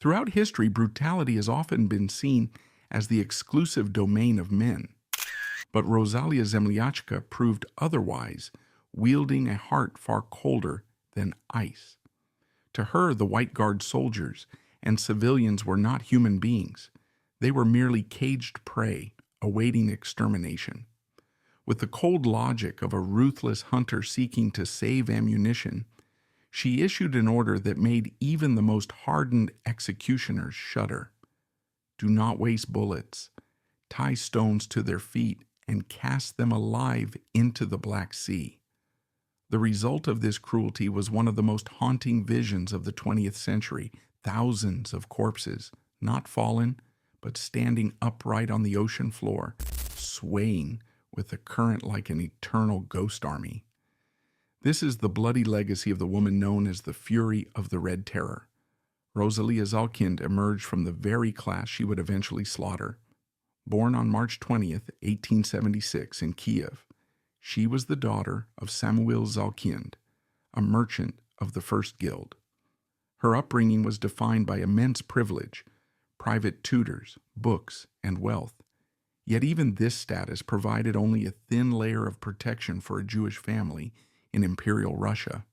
Throughout history, brutality has often been seen as the exclusive domain of men. But Rosalia Zemlyachka proved otherwise, wielding a heart far colder than ice. To her, the White Guard soldiers and civilians were not human beings. They were merely caged prey, awaiting extermination. With the cold logic of a ruthless hunter seeking to save ammunition, she issued an order that made even the most hardened executioners shudder. Do not waste bullets. Tie stones to their feet and cast them alive into the Black Sea. The result of this cruelty was one of the most haunting visions of the 20th century. Thousands of corpses, not fallen, but standing upright on the ocean floor, swaying with the current like an eternal ghost army. This is the bloody legacy of the woman known as the Fury of the Red Terror. Rosalia Zemlyachka emerged from the very class she would eventually slaughter. Born on March 20th, 1876 in Kiev, she was the daughter of Samuel Zemlyachka, a merchant of the First Guild. Her upbringing was defined by immense privilege, private tutors, books, and wealth. Yet even this status provided only a thin layer of protection for a Jewish family in Imperial Russia.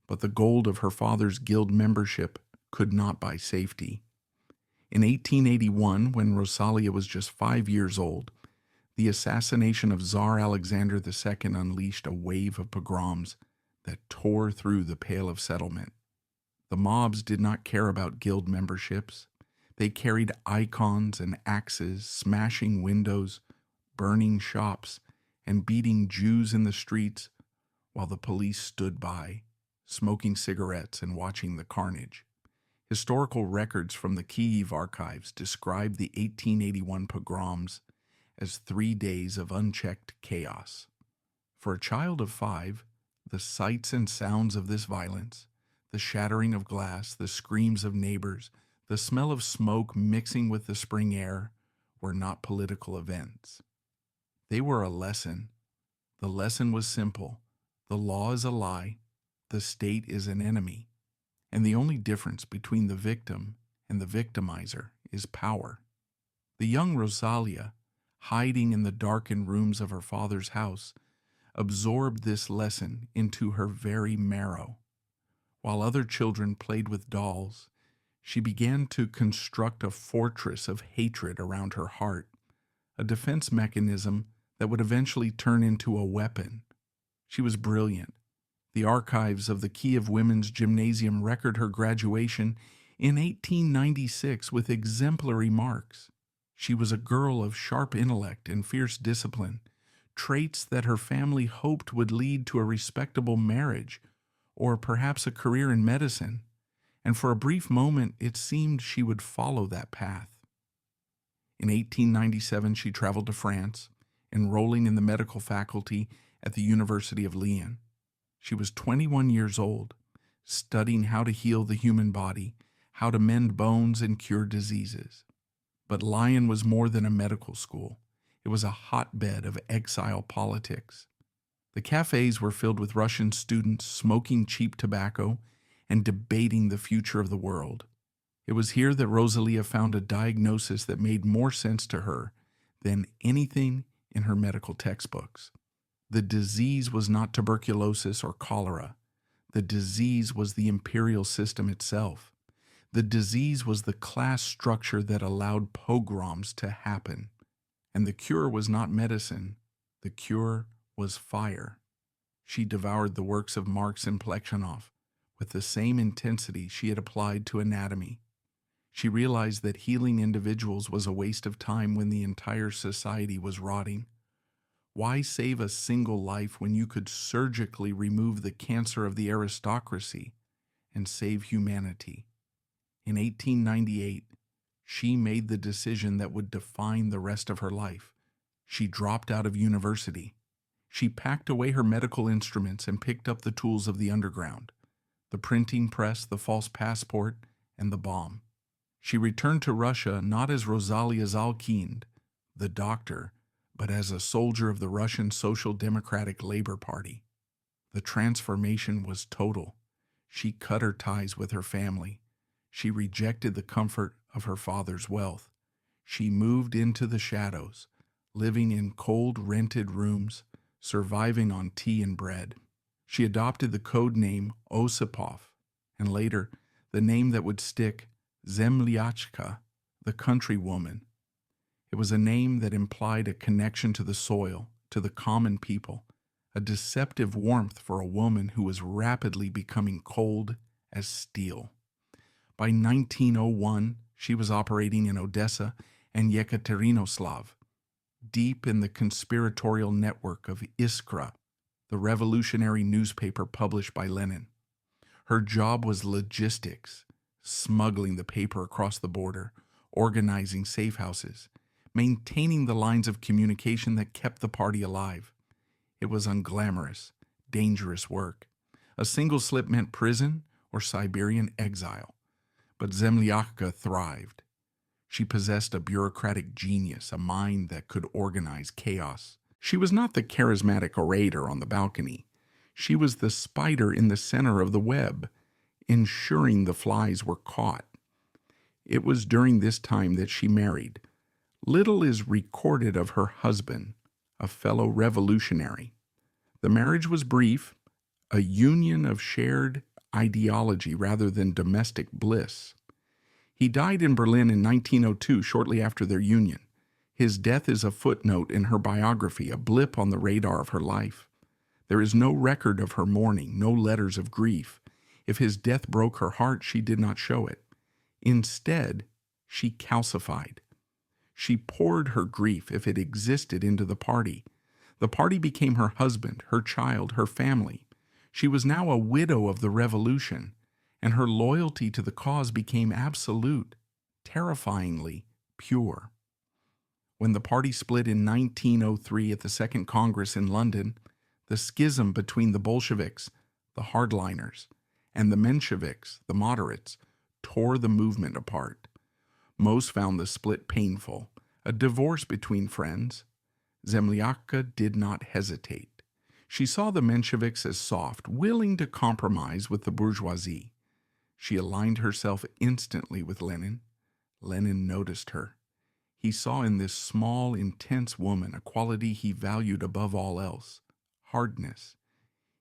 But the gold of her father's guild membership could not buy safety. In 1881, when Rosalia was just 5 years old, the assassination of Tsar Alexander II unleashed a wave of pogroms that tore through the Pale of Settlement. The mobs did not care about guild memberships. They carried icons and axes, smashing windows, burning shops, and beating Jews in the streets while the police stood by, smoking cigarettes and watching the carnage. Historical records from the Kyiv archives describe the 1881 pogroms as 3 days of unchecked chaos. For a child of 5, the sights and sounds of this violence, the shattering of glass, the screams of neighbors, the smell of smoke mixing with the spring air, were not political events. They were a lesson. The lesson was simple. The law is a lie. The state is an enemy. And the only difference between the victim and the victimizer is power. The young Rosalia, hiding in the darkened rooms of her father's house, absorbed this lesson into her very marrow. While other children played with dolls, she began to construct a fortress of hatred around her heart, a defense mechanism that would eventually turn into a weapon. She was brilliant. The archives of the Kiev Women's Gymnasium record her graduation in 1896 with exemplary marks. She was a girl of sharp intellect and fierce discipline, traits that her family hoped would lead to a respectable marriage or perhaps a career in medicine, and for a brief moment it seemed she would follow that path. In 1897 she traveled to France, enrolling in the medical faculty at the University of Lyon. She was 21 years old, studying how to heal the human body, how to mend bones and cure diseases. But Lyon was more than a medical school. It was a hotbed of exile politics. The cafes were filled with Russian students smoking cheap tobacco and debating the future of the world. It was here that Rosalia found a diagnosis that made more sense to her than anything in her medical textbooks. The disease was not tuberculosis or cholera. The disease was the imperial system itself. The disease was the class structure that allowed pogroms to happen. And the cure was not medicine. The cure was fire. She devoured the works of Marx and Plekhanov with the same intensity she had applied to anatomy. She realized that healing individuals was a waste of time when the entire society was rotting. Why save a single life when you could surgically remove the cancer of the aristocracy and save humanity? In 1898, she made the decision that would define the rest of her life. She dropped out of university. She packed away her medical instruments and picked up the tools of the underground, the printing press, the false passport, and the bomb. She returned to Russia not as Rosalia Zemlyachka, the doctor, but as a soldier of the Russian Social Democratic Labor Party. The transformation was total. She cut her ties with her family. She rejected the comfort of her father's wealth. She moved into the shadows, living in cold rented rooms, surviving on tea and bread. She adopted the code name Osipov, and later the name that would stick, Zemlyachka, the countrywoman. It was a name that implied a connection to the soil, to the common people, a deceptive warmth for a woman who was rapidly becoming cold as steel. By 1901, she was operating in Odessa and Yekaterinoslav, deep in the conspiratorial network of Iskra, the revolutionary newspaper published by Lenin. Her job was logistics, smuggling the paper across the border, organizing safe houses, maintaining the lines of communication that kept the party alive. It was unglamorous, dangerous work. A single slip meant prison or Siberian exile. But Zemlyachka thrived. She possessed a bureaucratic genius, a mind that could organize chaos. She was not the charismatic orator on the balcony. She was the spider in the center of the web, ensuring the flies were caught. It was during this time that she married. Little is recorded of her husband, a fellow revolutionary. The marriage was brief, a union of shared ideology rather than domestic bliss. He died in Berlin in 1902, shortly after their union. His death is a footnote in her biography, a blip on the radar of her life. There is no record of her mourning, no letters of grief. If his death broke her heart, she did not show it. Instead, she calcified. She poured her grief, if it existed, into the party. The party became her husband, her child, her family. She was now a widow of the revolution, and her loyalty to the cause became absolute, terrifyingly pure. When the party split in 1903 at the Second Congress in London, the schism between the Bolsheviks, the hardliners, and the Mensheviks, the moderates, tore the movement apart. Most found the split painful, a divorce between friends. Zemlyachka did not hesitate. She saw the Mensheviks as soft, willing to compromise with the bourgeoisie. She aligned herself instantly with Lenin. Lenin noticed her. He saw in this small, intense woman a quality he valued above all else, hardness.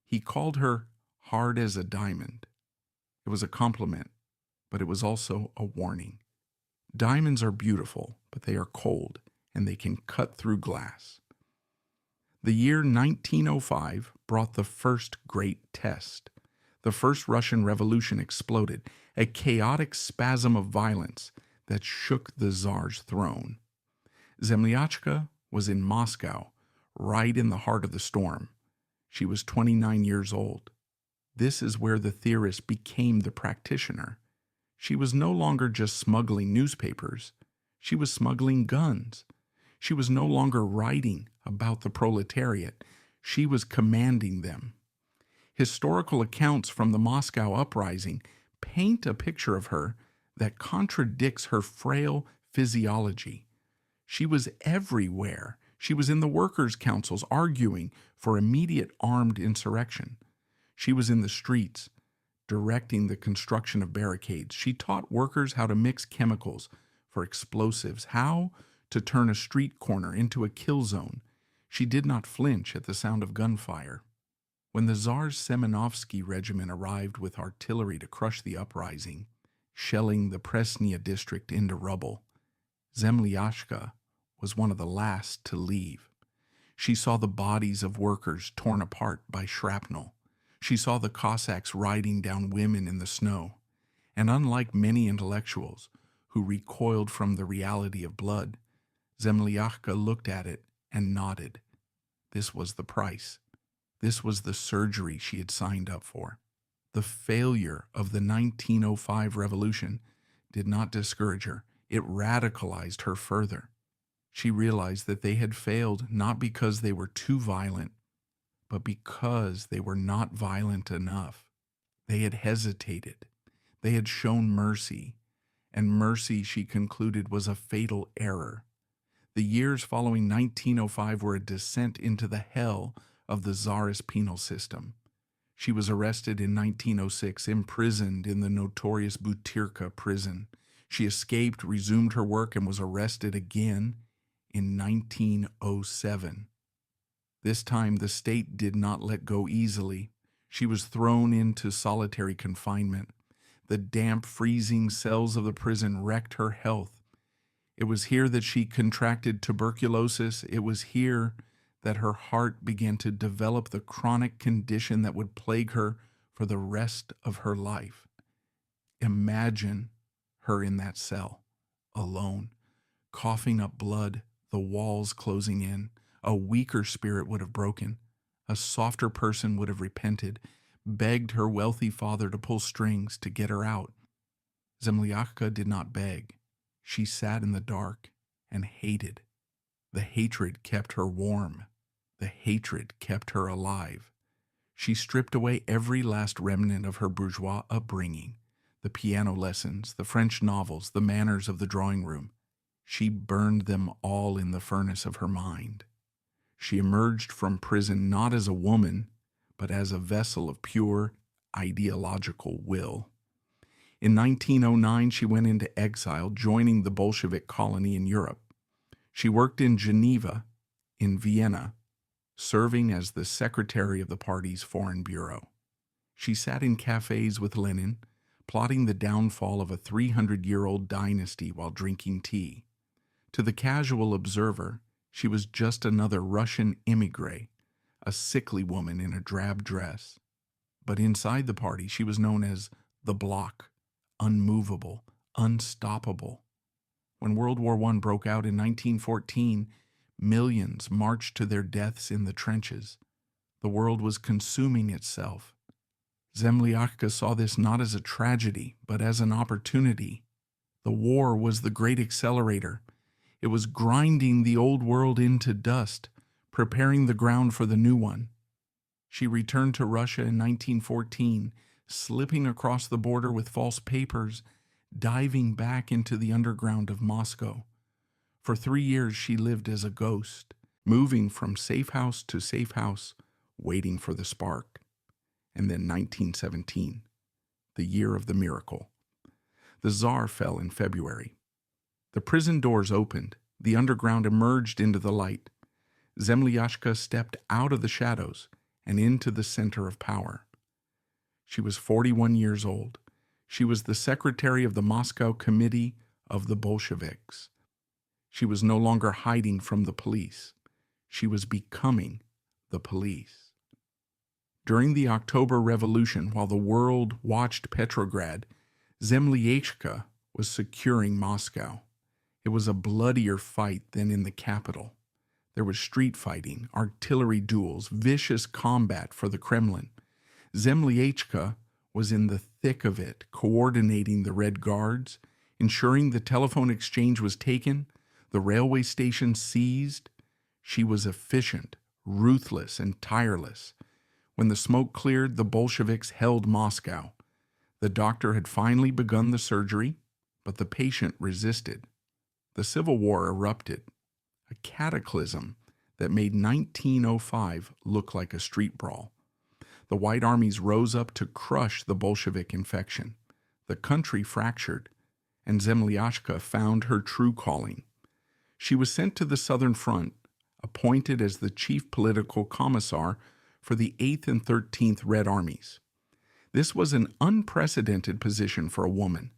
He called her hard as a diamond. It was a compliment, but it was also a warning. Diamonds are beautiful, but they are cold, and they can cut through glass. The year 1905 brought the first great test. The first Russian Revolution exploded, a chaotic spasm of violence that shook the Tsar's throne. Zemlyachka was in Moscow, right in the heart of the storm. She was 29 years old. This is where the theorist became the practitioner. She was no longer just smuggling newspapers. She was smuggling guns. She was no longer writing about the proletariat. She was commanding them. Historical accounts from the Moscow uprising paint a picture of her that contradicts her frail physiology. She was everywhere. She was in the workers' councils arguing for immediate armed insurrection. She was in the streets, directing the construction of barricades. She taught workers how to mix chemicals for explosives, how to turn a street corner into a kill zone. She did not flinch at the sound of gunfire. When the Tsar's Semenovsky regiment arrived with artillery to crush the uprising, shelling the Presnya district into rubble, Zemlyachka was one of the last to leave. She saw the bodies of workers torn apart by shrapnel. She saw the Cossacks riding down women in the snow. And unlike many intellectuals who recoiled from the reality of blood, Zemlyachka looked at it and nodded. This was the price. This was the surgery she had signed up for. The failure of the 1905 revolution did not discourage her. It radicalized her further. She realized that they had failed not because they were too violent, but because they were not violent enough. They had hesitated. They had shown mercy, and mercy, she concluded, was a fatal error. The years following 1905 were a descent into the hell of the Tsarist penal system. She was arrested in 1906, imprisoned in the notorious Butyrka prison. She escaped, resumed her work, and was arrested again in 1907. This time, the state did not let go easily. She was thrown into solitary confinement. The damp, freezing cells of the prison wrecked her health. It was here that she contracted tuberculosis. It was here that her heart began to develop the chronic condition that would plague her for the rest of her life. Imagine her in that cell, alone, coughing up blood, the walls closing in. A weaker spirit would have broken. A softer person would have repented, begged her wealthy father to pull strings to get her out. Zemlyachka did not beg. She sat in the dark and hated. The hatred kept her warm. The hatred kept her alive. She stripped away every last remnant of her bourgeois upbringing, the piano lessons, the French novels, the manners of the drawing room. She burned them all in the furnace of her mind. She emerged from prison not as a woman, but as a vessel of pure ideological will. In 1909, she went into exile, joining the Bolshevik colony in Europe. She worked in Geneva, in Vienna, serving as the secretary of the party's foreign bureau. She sat in cafes with Lenin, plotting the downfall of a 300-year-old dynasty while drinking tea. To the casual observer, she was just another Russian émigré, a sickly woman in a drab dress. But inside the party, she was known as the Bloc, unmovable, unstoppable. When World War I broke out in 1914, millions marched to their deaths in the trenches. The world was consuming itself. Zemlyachka saw this not as a tragedy, but as an opportunity. The war was the great accelerator. It was grinding the old world into dust, preparing the ground for the new one. She returned to Russia in 1914, slipping across the border with false papers, diving back into the underground of Moscow. For 3 years she lived as a ghost, moving from safe house to safe house, waiting for the spark. And then 1917, the year of the miracle. The Tsar fell in February. The prison doors opened. The underground emerged into the light. Zemlyachka stepped out of the shadows and into the center of power. She was 41 years old. She was the secretary of the Moscow Committee of the Bolsheviks. She was no longer hiding from the police. She was becoming the police. During the October Revolution, while the world watched Petrograd, Zemlyachka was securing Moscow. It was a bloodier fight than in the capital. There was street fighting, artillery duels, vicious combat for the Kremlin. Zemlyachka was in the thick of it, coordinating the Red Guards, ensuring the telephone exchange was taken, the railway station seized. She was efficient, ruthless, and tireless. When the smoke cleared, the Bolsheviks held Moscow. The doctor had finally begun the surgery, but the patient resisted. The Civil War erupted, a cataclysm that made 1905 look like a street brawl. The White Armies rose up to crush the Bolshevik infection. The country fractured, and Zemlyachka found her true calling. She was sent to the Southern Front, appointed as the chief political commissar for the 8th and 13th Red Armies. This was an unprecedented position for a woman.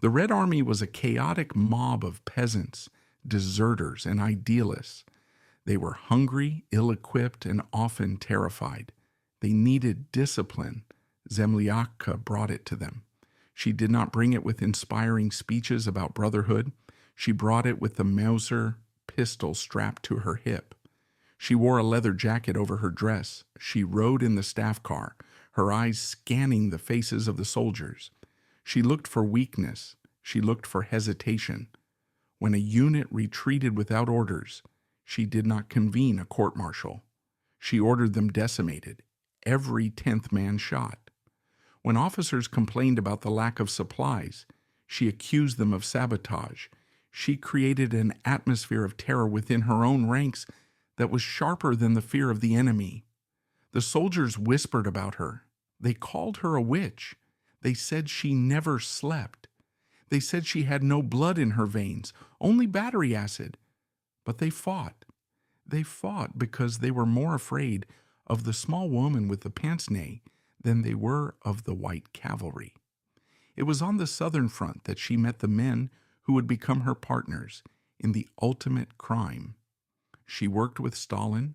The Red Army was a chaotic mob of peasants, deserters, and idealists. They were hungry, ill-equipped, and often terrified. They needed discipline. Zemlyachka brought it to them. She did not bring it with inspiring speeches about brotherhood. She brought it with the Mauser pistol strapped to her hip. She wore a leather jacket over her dress. She rode in the staff car, her eyes scanning the faces of the soldiers. She looked for weakness. She looked for hesitation. When a unit retreated without orders, she did not convene a court-martial. She ordered them decimated, every 10th man shot. When officers complained about the lack of supplies, she accused them of sabotage. She created an atmosphere of terror within her own ranks that was sharper than the fear of the enemy. The soldiers whispered about her. They called her a witch. They said she never slept. They said she had no blood in her veins, only battery acid. But they fought. They fought because they were more afraid of the small woman with the pince-nez than they were of the white cavalry. It was on the southern front that she met the men who would become her partners in the ultimate crime. She worked with Stalin.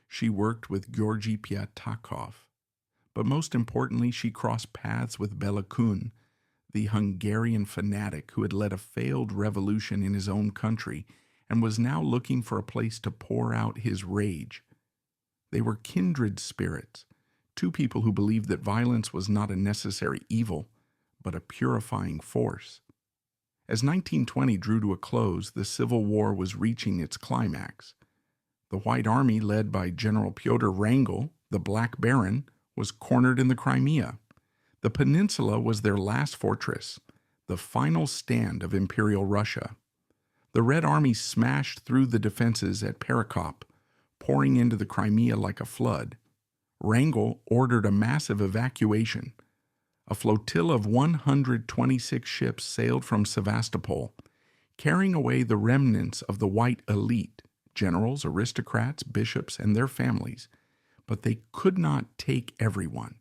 She worked with Georgy Piatakov. But most importantly, she crossed paths with Bela Kun, the Hungarian fanatic who had led a failed revolution in his own country and was now looking for a place to pour out his rage. They were kindred spirits, two people who believed that violence was not a necessary evil, but a purifying force. As 1920 drew to a close, the Civil War was reaching its climax. The White Army, led by General Pyotr Wrangel, the Black Baron, was cornered in the Crimea. The peninsula was their last fortress, the final stand of Imperial Russia. The Red Army smashed through the defenses at Perekop, pouring into the Crimea like a flood. Wrangel ordered a massive evacuation. A flotilla of 126 ships sailed from Sevastopol, carrying away the remnants of the white elite, generals, aristocrats, bishops, and their families, but they could not take everyone.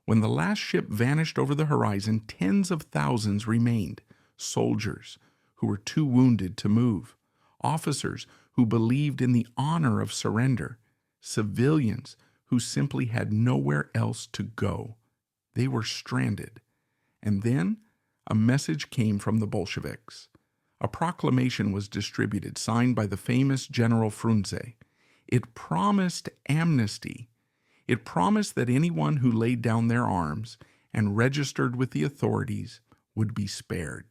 When the last ship vanished over the horizon, tens of thousands remained, soldiers who were too wounded to move, officers who believed in the honor of surrender, civilians who simply had nowhere else to go. They were stranded. And then a message came from the Bolsheviks. A proclamation was distributed, signed by the famous General Frunze. It promised amnesty. It promised that anyone who laid down their arms and registered with the authorities would be spared.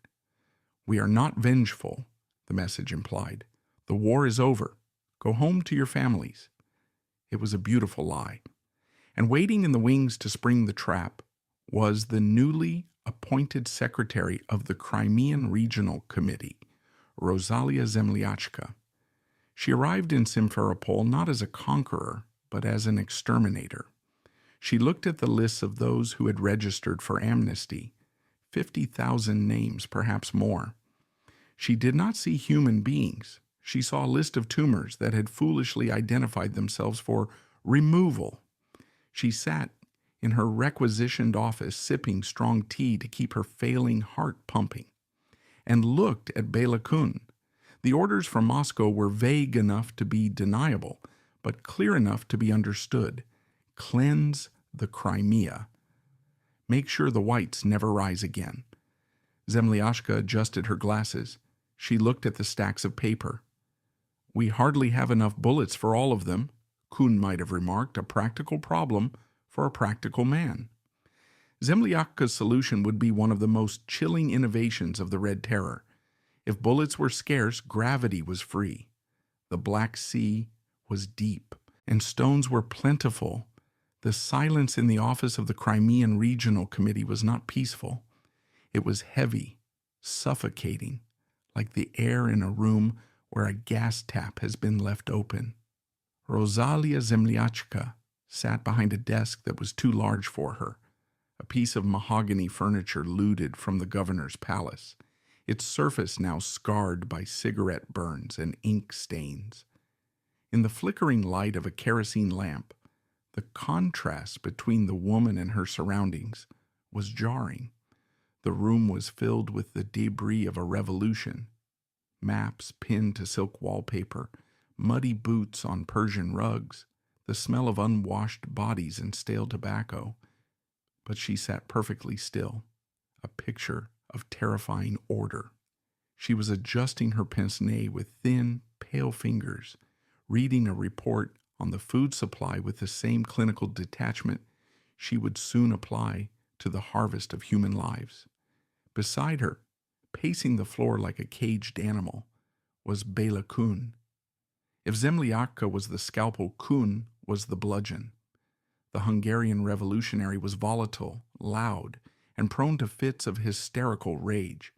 "We are not vengeful," the message implied. "The war is over. Go home to your families." It was a beautiful lie. And waiting in the wings to spring the trap was the newly appointed secretary of the Crimean Regional Committee, Rosalia Zemlyachka. She arrived in Simferopol not as a conqueror, but as an exterminator. She looked at the lists of those who had registered for amnesty, 50,000 names, perhaps more. She did not see human beings. She saw a list of tumors that had foolishly identified themselves for removal. She sat in her requisitioned office sipping strong tea to keep her failing heart pumping, and looked at Bela Kun. The orders from Moscow were vague enough to be deniable, but clear enough to be understood. Cleanse the Crimea. Make sure the whites never rise again. Zemlyachka adjusted her glasses. She looked at the stacks of paper. "We hardly have enough bullets for all of them," Kun might have remarked, a practical problem for a practical man. Zemlyachka's solution would be one of the most chilling innovations of the Red Terror. If bullets were scarce, gravity was free. The Black Sea was deep, and stones were plentiful. The silence in the office of the Crimean Regional Committee was not peaceful. It was heavy, suffocating, like the air in a room where a gas tap has been left open. Rosalia Zemlyachka sat behind a desk that was too large for her, a piece of mahogany furniture looted from the governor's palace, its surface now scarred by cigarette burns and ink stains. In the flickering light of a kerosene lamp, the contrast between the woman and her surroundings was jarring. The room was filled with the debris of a revolution: maps pinned to silk wallpaper, muddy boots on Persian rugs, the smell of unwashed bodies and stale tobacco. But she sat perfectly still, a picture of terrifying order. She was adjusting her pince-nez with thin, pale fingers, reading a report on the food supply with the same clinical detachment she would soon apply to the harvest of human lives. Beside her, pacing the floor like a caged animal, was Bela Kun. If Zemlyachka was the scalpel, Kun was the bludgeon. The Hungarian revolutionary was volatile, loud, and prone to fits of hysterical rage.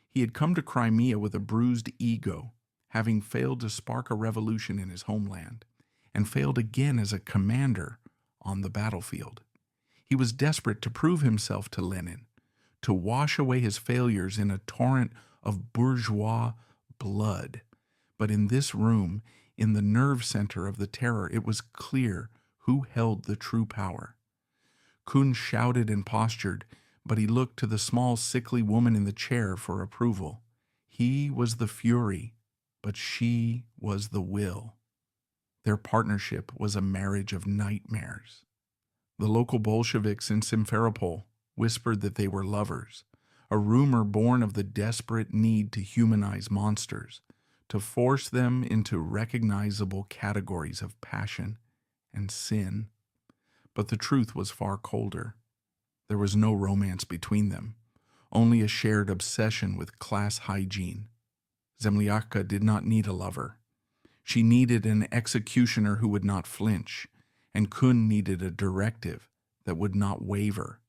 He had come to Crimea with a bruised ego, having failed to spark a revolution in his homeland, and failed again as a commander on the battlefield. He was desperate to prove himself to Lenin, to wash away his failures in a torrent of bourgeois blood. But in this room, in the nerve center of the terror, it was clear who held the true power. Kuhn shouted and postured, but he looked to the small, sickly woman in the chair for approval. He was the fury, but she was the will. Their partnership was a marriage of nightmares. The local Bolsheviks in Simferopol whispered that they were lovers, a rumor born of the desperate need to humanize monsters, to force them into recognizable categories of passion and sin. But the truth was far colder. There was no romance between them, only a shared obsession with class hygiene. Zemlyachka did not need a lover. She needed an executioner who would not flinch, and Kuhn needed a directive that would not waver.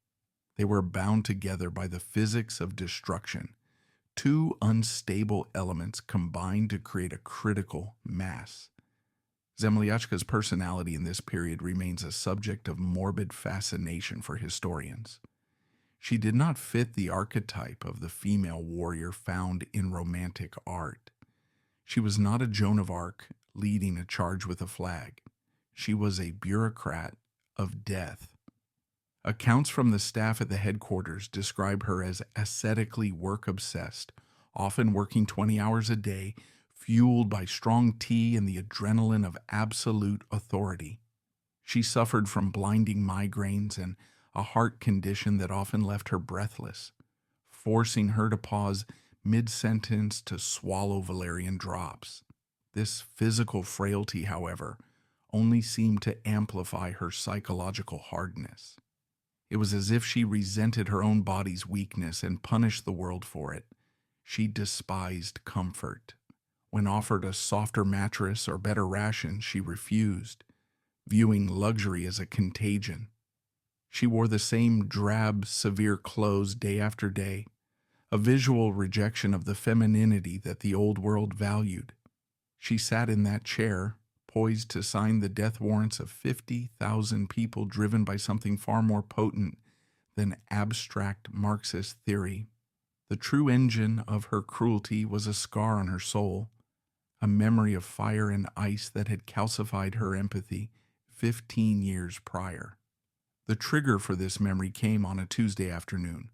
They were bound together by the physics of destruction. Two unstable elements combined to create a critical mass. Zemlyachka's personality in this period remains a subject of morbid fascination for historians. She did not fit the archetype of the female warrior found in romantic art. She was not a Joan of Arc leading a charge with a flag. She was a bureaucrat of death. Accounts from the staff at the headquarters describe her as ascetically work-obsessed, often working 20 hours a day, fueled by strong tea and the adrenaline of absolute authority. She suffered from blinding migraines and a heart condition that often left her breathless, forcing her to pause mid-sentence to swallow valerian drops. This physical frailty, however, only seemed to amplify her psychological hardness. It was as if she resented her own body's weakness and punished the world for it. She despised comfort. When offered a softer mattress or better rations, she refused, viewing luxury as a contagion. She wore the same drab, severe clothes day after day, a visual rejection of the femininity that the old world valued. She sat in that chair, poised to sign the death warrants of 50,000 people driven by something far more potent than abstract Marxist theory. The true engine of her cruelty was a scar on her soul, a memory of fire and ice that had calcified her empathy 15 years prior. The trigger for this memory came on a Tuesday afternoon.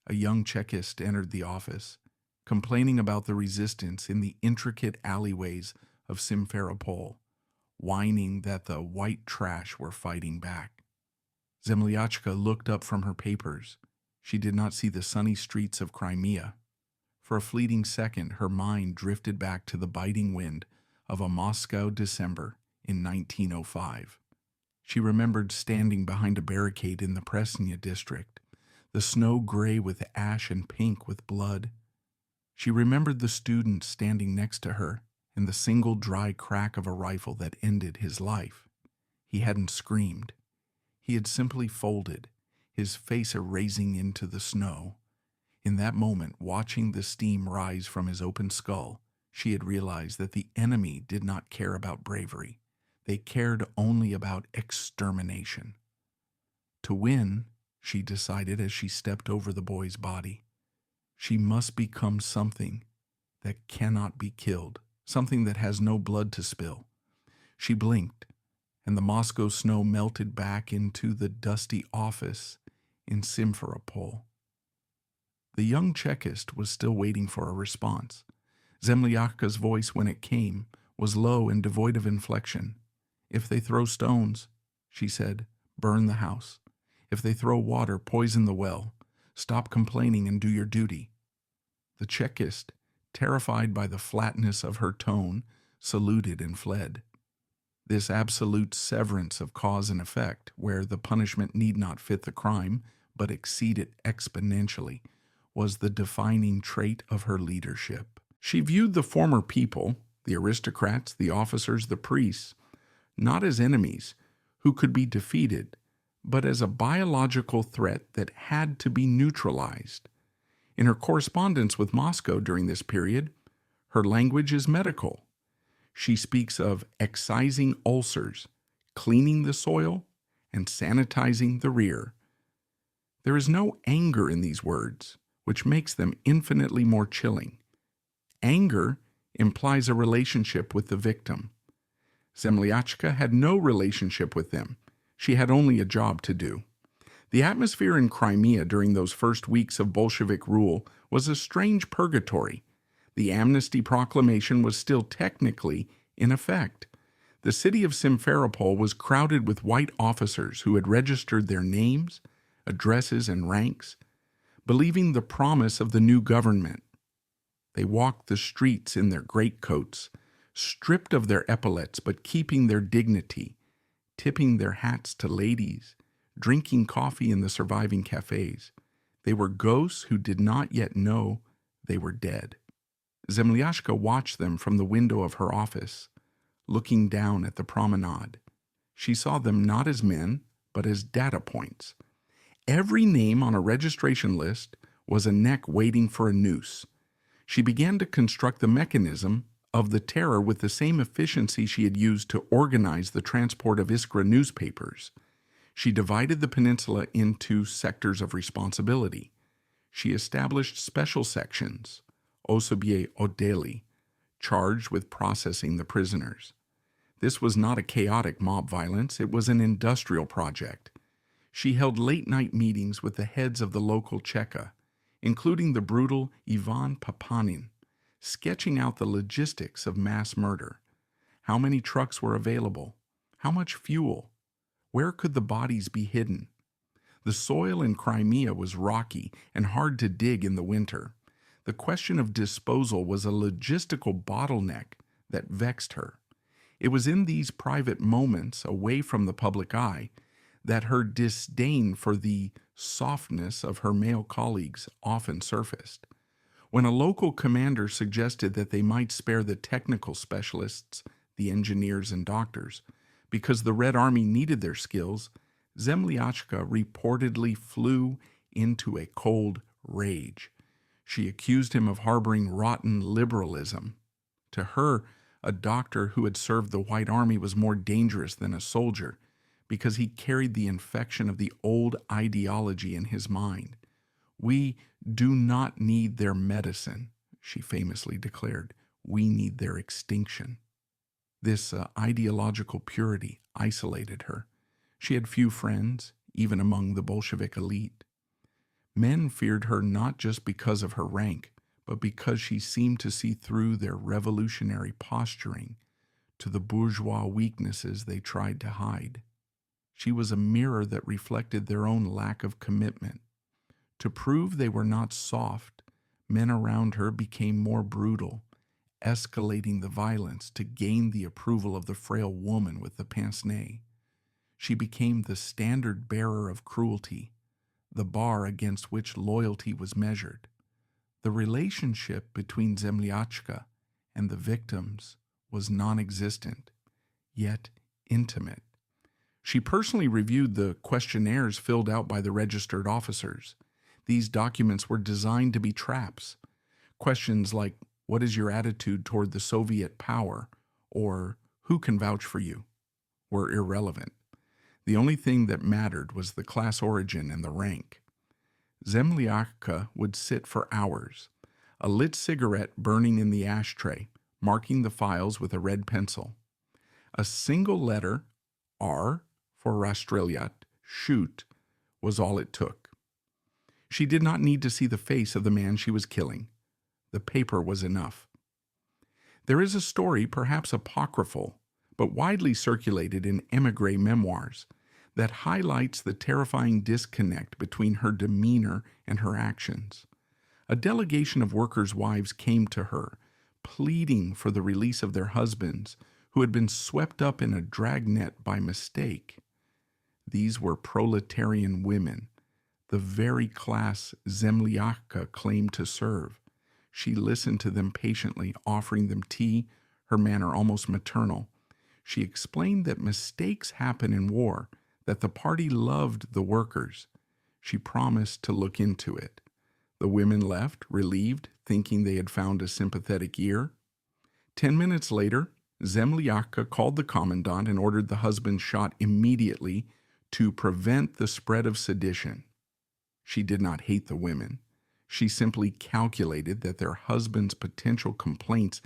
A young Chekist entered the office, complaining about the resistance in the intricate alleyways of Simferopol, whining that the white trash were fighting back. Zemlyachka looked up from her papers. She did not see the sunny streets of Crimea. For a fleeting second, her mind drifted back to the biting wind of a Moscow December in 1905. She remembered standing behind a barricade in the Presnya district, the snow gray with ash and pink with blood. She remembered the student standing next to her and the single dry crack of a rifle that ended his life. He hadn't screamed. He had simply folded, his face erasing into the snow. In that moment, watching the steam rise from his open skull, she had realized that the enemy did not care about bravery. They cared only about extermination. To win, she decided as she stepped over the boy's body, she must become something that cannot be killed, something that has no blood to spill. She blinked, and the Moscow snow melted back into the dusty office in Simferopol. The young Chekist was still waiting for a response. Zemlyachka's voice, when it came, was low and devoid of inflection. "If they throw stones," she said, "burn the house. If they throw water, poison the well. Stop complaining and do your duty." The Chekist, terrified by the flatness of her tone, saluted and fled. This absolute severance of cause and effect, where the punishment need not fit the crime, but exceed it exponentially, was the defining trait of her leadership. She viewed the former people, the aristocrats, the officers, the priests, not as enemies who could be defeated, but as a biological threat that had to be neutralized. In her correspondence with Moscow during this period, her language is medical. She speaks of excising ulcers, cleaning the soil, and sanitizing the rear. There is no anger in these words, which makes them infinitely more chilling. Anger implies a relationship with the victim. Zemlyachka had no relationship with them. She had only a job to do. The atmosphere in Crimea during those first weeks of Bolshevik rule was a strange purgatory. The amnesty proclamation was still technically in effect. The city of Simferopol was crowded with white officers who had registered their names, addresses, and ranks, believing the promise of the new government. They walked the streets in their greatcoats, stripped of their epaulets but keeping their dignity, tipping their hats to ladies, drinking coffee in the surviving cafes. They were ghosts who did not yet know they were dead. Zemlyachka watched them from the window of her office, looking down at the promenade. She saw them not as men, but as data points. Every name on a registration list was a neck waiting for a noose. She began to construct the mechanism of the terror with the same efficiency she had used to organize the transport of Iskra newspapers. She divided the peninsula into sectors of responsibility. She established special sections, Osobye Odeli, charged with processing the prisoners. This was not a chaotic mob violence, it was an industrial project. She held late-night meetings with the heads of the local Cheka, including the brutal Ivan Papanin, sketching out the logistics of mass murder. How many trucks were available? How much fuel? Where could the bodies be hidden? The soil in Crimea was rocky and hard to dig in the winter. The question of disposal was a logistical bottleneck that vexed her. It was in these private moments, away from the public eye, that her disdain for the softness of her male colleagues often surfaced. When a local commander suggested that they might spare the technical specialists, the engineers and doctors, because the Red Army needed their skills, Zemlyachka reportedly flew into a cold rage. She accused him of harboring rotten liberalism. To her, a doctor who had served the White Army was more dangerous than a soldier because he carried the infection of the old ideology in his mind. "We do not need their medicine," she famously declared. "We need their extinction." This ideological purity isolated her. She had few friends, even among the Bolshevik elite. Men feared her not just because of her rank, but because she seemed to see through their revolutionary posturing to the bourgeois weaknesses they tried to hide. She was a mirror that reflected their own lack of commitment. To prove they were not soft, men around her became more brutal, escalating the violence to gain the approval of the frail woman with the pince-nez. She became the standard bearer of cruelty, the bar against which loyalty was measured. The relationship between Zemlyachka and the victims was non-existent, yet intimate. She personally reviewed the questionnaires filled out by the registered officers. These documents were designed to be traps. Questions like, "What is your attitude toward the Soviet power?" or "Who can vouch for you?" were irrelevant. The only thing that mattered was the class origin and the rank. Zemlyachka would sit for hours, a lit cigarette burning in the ashtray, marking the files with a red pencil. A single letter, R for Rastrelyat, shoot, was all it took. She did not need to see the face of the man she was killing. The paper was enough. There is a story, perhaps apocryphal, but widely circulated in émigré memoirs, that highlights the terrifying disconnect between her demeanor and her actions. A delegation of workers' wives came to her, pleading for the release of their husbands who had been swept up in a dragnet by mistake. These were proletarian women, the very class Zemlyachka claimed to serve. She listened to them patiently, offering them tea, her manner almost maternal. She explained that mistakes happen in war, that the party loved the workers. She promised to look into it. The women left, relieved, thinking they had found a sympathetic ear. 10 minutes later, Zemlyachka called the commandant and ordered the husband shot immediately to prevent the spread of sedition. She did not hate the women. She simply calculated that their husbands' potential complaints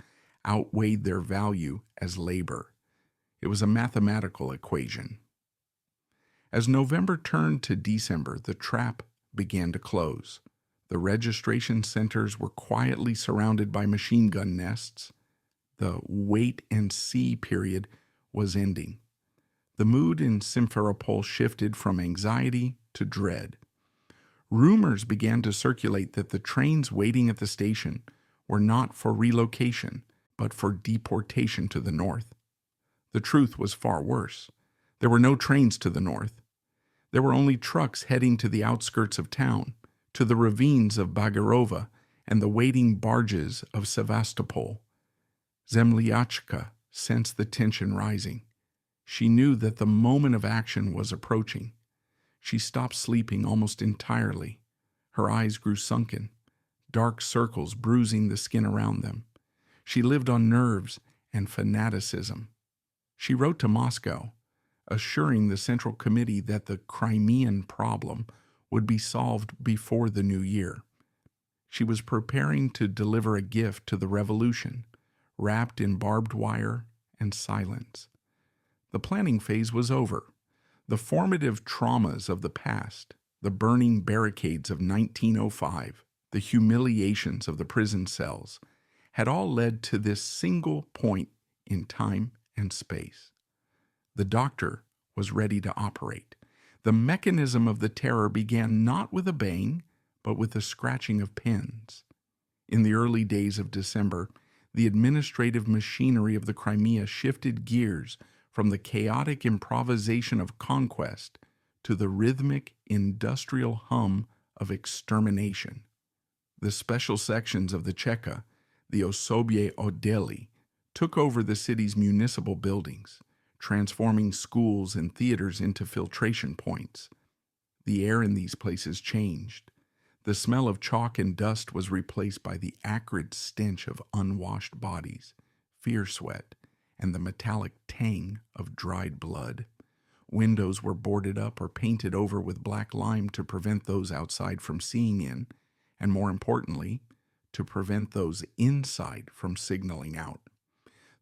outweighed their value as labor. It was a mathematical equation. As November turned to December, the trap began to close. The registration centers were quietly surrounded by machine gun nests. The wait-and-see period was ending. The mood in Simferopol shifted from anxiety to dread. Rumors began to circulate that the trains waiting at the station were not for relocation, but for deportation to the north. The truth was far worse. There were no trains to the north. There were only trucks heading to the outskirts of town, to the ravines of Bagirova and the waiting barges of Sevastopol. Zemlyachka sensed the tension rising. She knew that the moment of action was approaching. She stopped sleeping almost entirely. Her eyes grew sunken, dark circles bruising the skin around them. She lived on nerves and fanaticism. She wrote to Moscow, assuring the Central Committee that the Crimean problem would be solved before the new year. She was preparing to deliver a gift to the revolution, wrapped in barbed wire and silence. The planning phase was over. The formative traumas of the past, the burning barricades of 1905, the humiliations of the prison cells, had all led to this single point in time and space. The doctor was ready to operate. The mechanism of the terror began not with a bang, but with the scratching of pens. In the early days of December, the administrative machinery of the Crimea shifted gears from the chaotic improvisation of conquest to the rhythmic industrial hum of extermination. The special sections of the Cheka, the Osobye Odeli, took over the city's municipal buildings, transforming schools and theaters into filtration points. The air in these places changed. The smell of chalk and dust was replaced by the acrid stench of unwashed bodies, fear sweat, and the metallic tang of dried blood. Windows were boarded up or painted over with black lime to prevent those outside from seeing in, and more importantly, to prevent those inside from signaling out.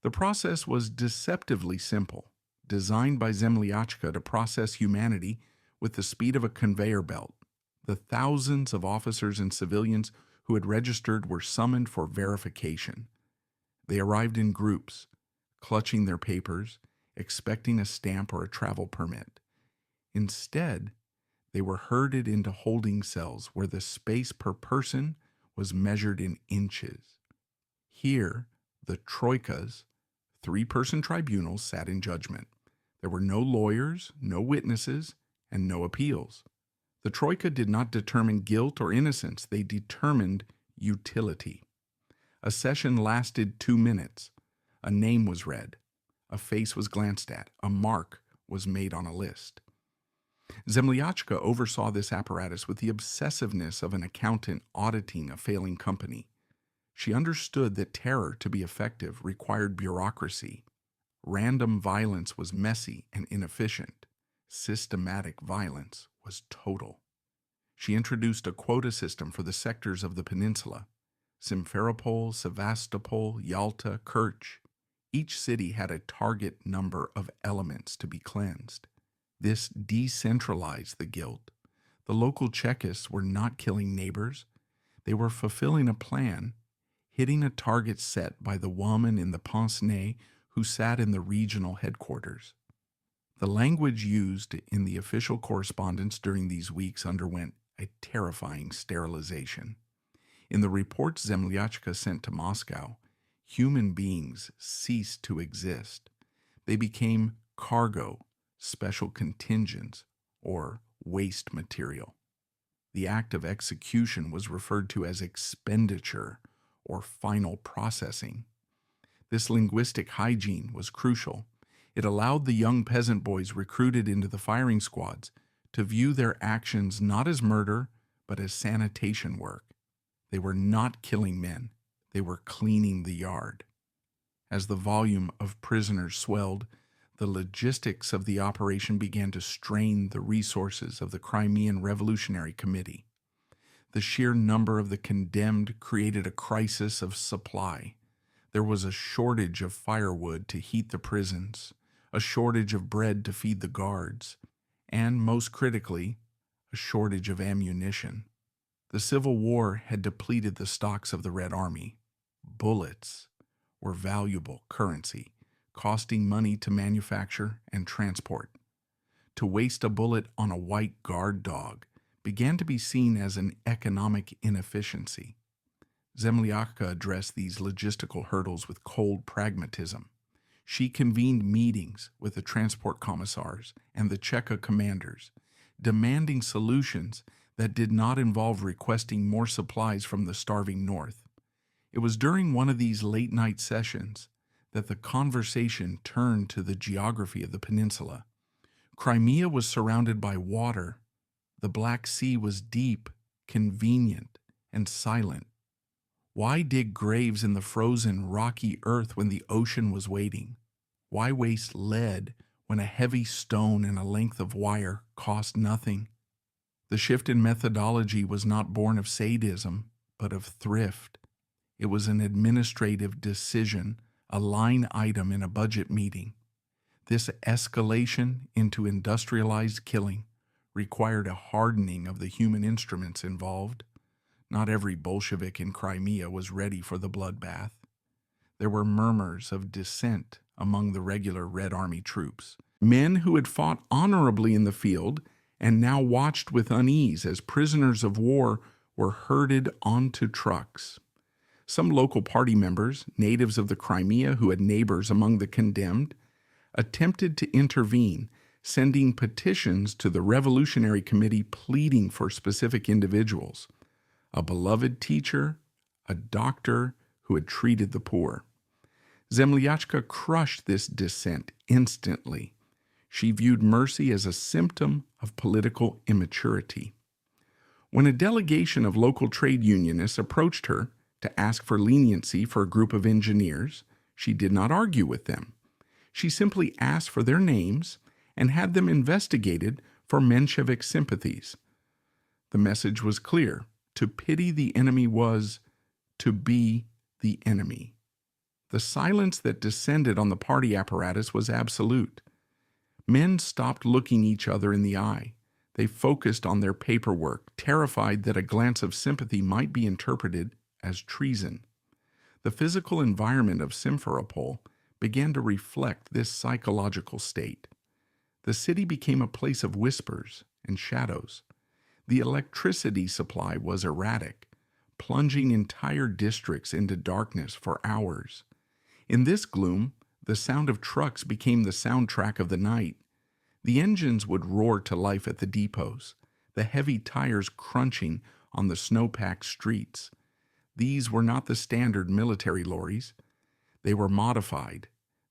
The process was deceptively simple, designed by Zemlyachka to process humanity with the speed of a conveyor belt. The thousands of officers and civilians who had registered were summoned for verification. They arrived in groups, clutching their papers, expecting a stamp or a travel permit. Instead, they were herded into holding cells where the space per person was measured in inches. Here, the troikas, three-person tribunals, sat in judgment. There were no lawyers, no witnesses, and no appeals. The troika did not determine guilt or innocence. They determined utility. A session lasted 2 minutes. A name was read. A face was glanced at. A mark was made on a list. Zemlyachka oversaw this apparatus with the obsessiveness of an accountant auditing a failing company. She understood that terror, to be effective, required bureaucracy. Random violence was messy and inefficient. Systematic violence was total. She introduced a quota system for the sectors of the peninsula: Simferopol, Sevastopol, Yalta, Kerch. Each city had a target number of elements to be cleansed. This decentralized the guilt. The local Chekists were not killing neighbors. They were fulfilling a plan, hitting a target set by the woman in the pince-nez who sat in the regional headquarters. The language used in the official correspondence during these weeks underwent a terrifying sterilization. In the reports Zemlyachka sent to Moscow, human beings ceased to exist. They became cargo, special contingents, or waste material. The act of execution was referred to as expenditure or final processing. This linguistic hygiene was crucial. It allowed the young peasant boys recruited into the firing squads to view their actions not as murder, but as sanitation work. They were not killing men. They were cleaning the yard. As the volume of prisoners swelled, The logistics of the operation began to strain the resources of the Crimean Revolutionary Committee. The sheer number of the condemned created a crisis of supply. There was a shortage of firewood to heat the prisons, a shortage of bread to feed the guards, and, most critically, a shortage of ammunition. The Civil War had depleted the stocks of the Red Army. Bullets were valuable currency, costing money to manufacture and transport. To waste a bullet on a white guard dog began to be seen as an economic inefficiency. Zemlyachka addressed these logistical hurdles with cold pragmatism. She convened meetings with the transport commissars and the Cheka commanders, demanding solutions that did not involve requesting more supplies from the starving North. It was during one of these late-night sessions that the conversation turned to the geography of the peninsula. Crimea was surrounded by water. The Black Sea was deep, convenient, and silent. Why dig graves in the frozen, rocky earth when the ocean was waiting? Why waste lead when a heavy stone and a length of wire cost nothing? The shift in methodology was not born of sadism, but of thrift. It was an administrative decision, a line item in a budget meeting. This escalation into industrialized killing required a hardening of the human instruments involved. Not every Bolshevik in Crimea was ready for the bloodbath. There were murmurs of dissent among the regular Red Army troops, men who had fought honorably in the field and now watched with unease as prisoners of war were herded onto trucks. Some local party members, natives of the Crimea who had neighbors among the condemned, attempted to intervene, sending petitions to the Revolutionary Committee pleading for specific individuals: a beloved teacher, a doctor who had treated the poor. Zemlyachka crushed this dissent instantly. She viewed mercy as a symptom of political immaturity. When a delegation of local trade unionists approached her to ask for leniency for a group of engineers, she did not argue with them. She simply asked for their names and had them investigated for Menshevik sympathies. The message was clear. To pity the enemy was to be the enemy. The silence that descended on the party apparatus was absolute. Men stopped looking each other in the eye. They focused on their paperwork, terrified that a glance of sympathy might be interpreted as treason. The physical environment of Simferopol began to reflect this psychological state. The city became a place of whispers and shadows. The electricity supply was erratic, plunging entire districts into darkness for hours. In this gloom, the sound of trucks became the soundtrack of the night. The engines would roar to life at the depots, the heavy tires crunching on the snow-packed streets. These were not the standard military lorries. They were modified,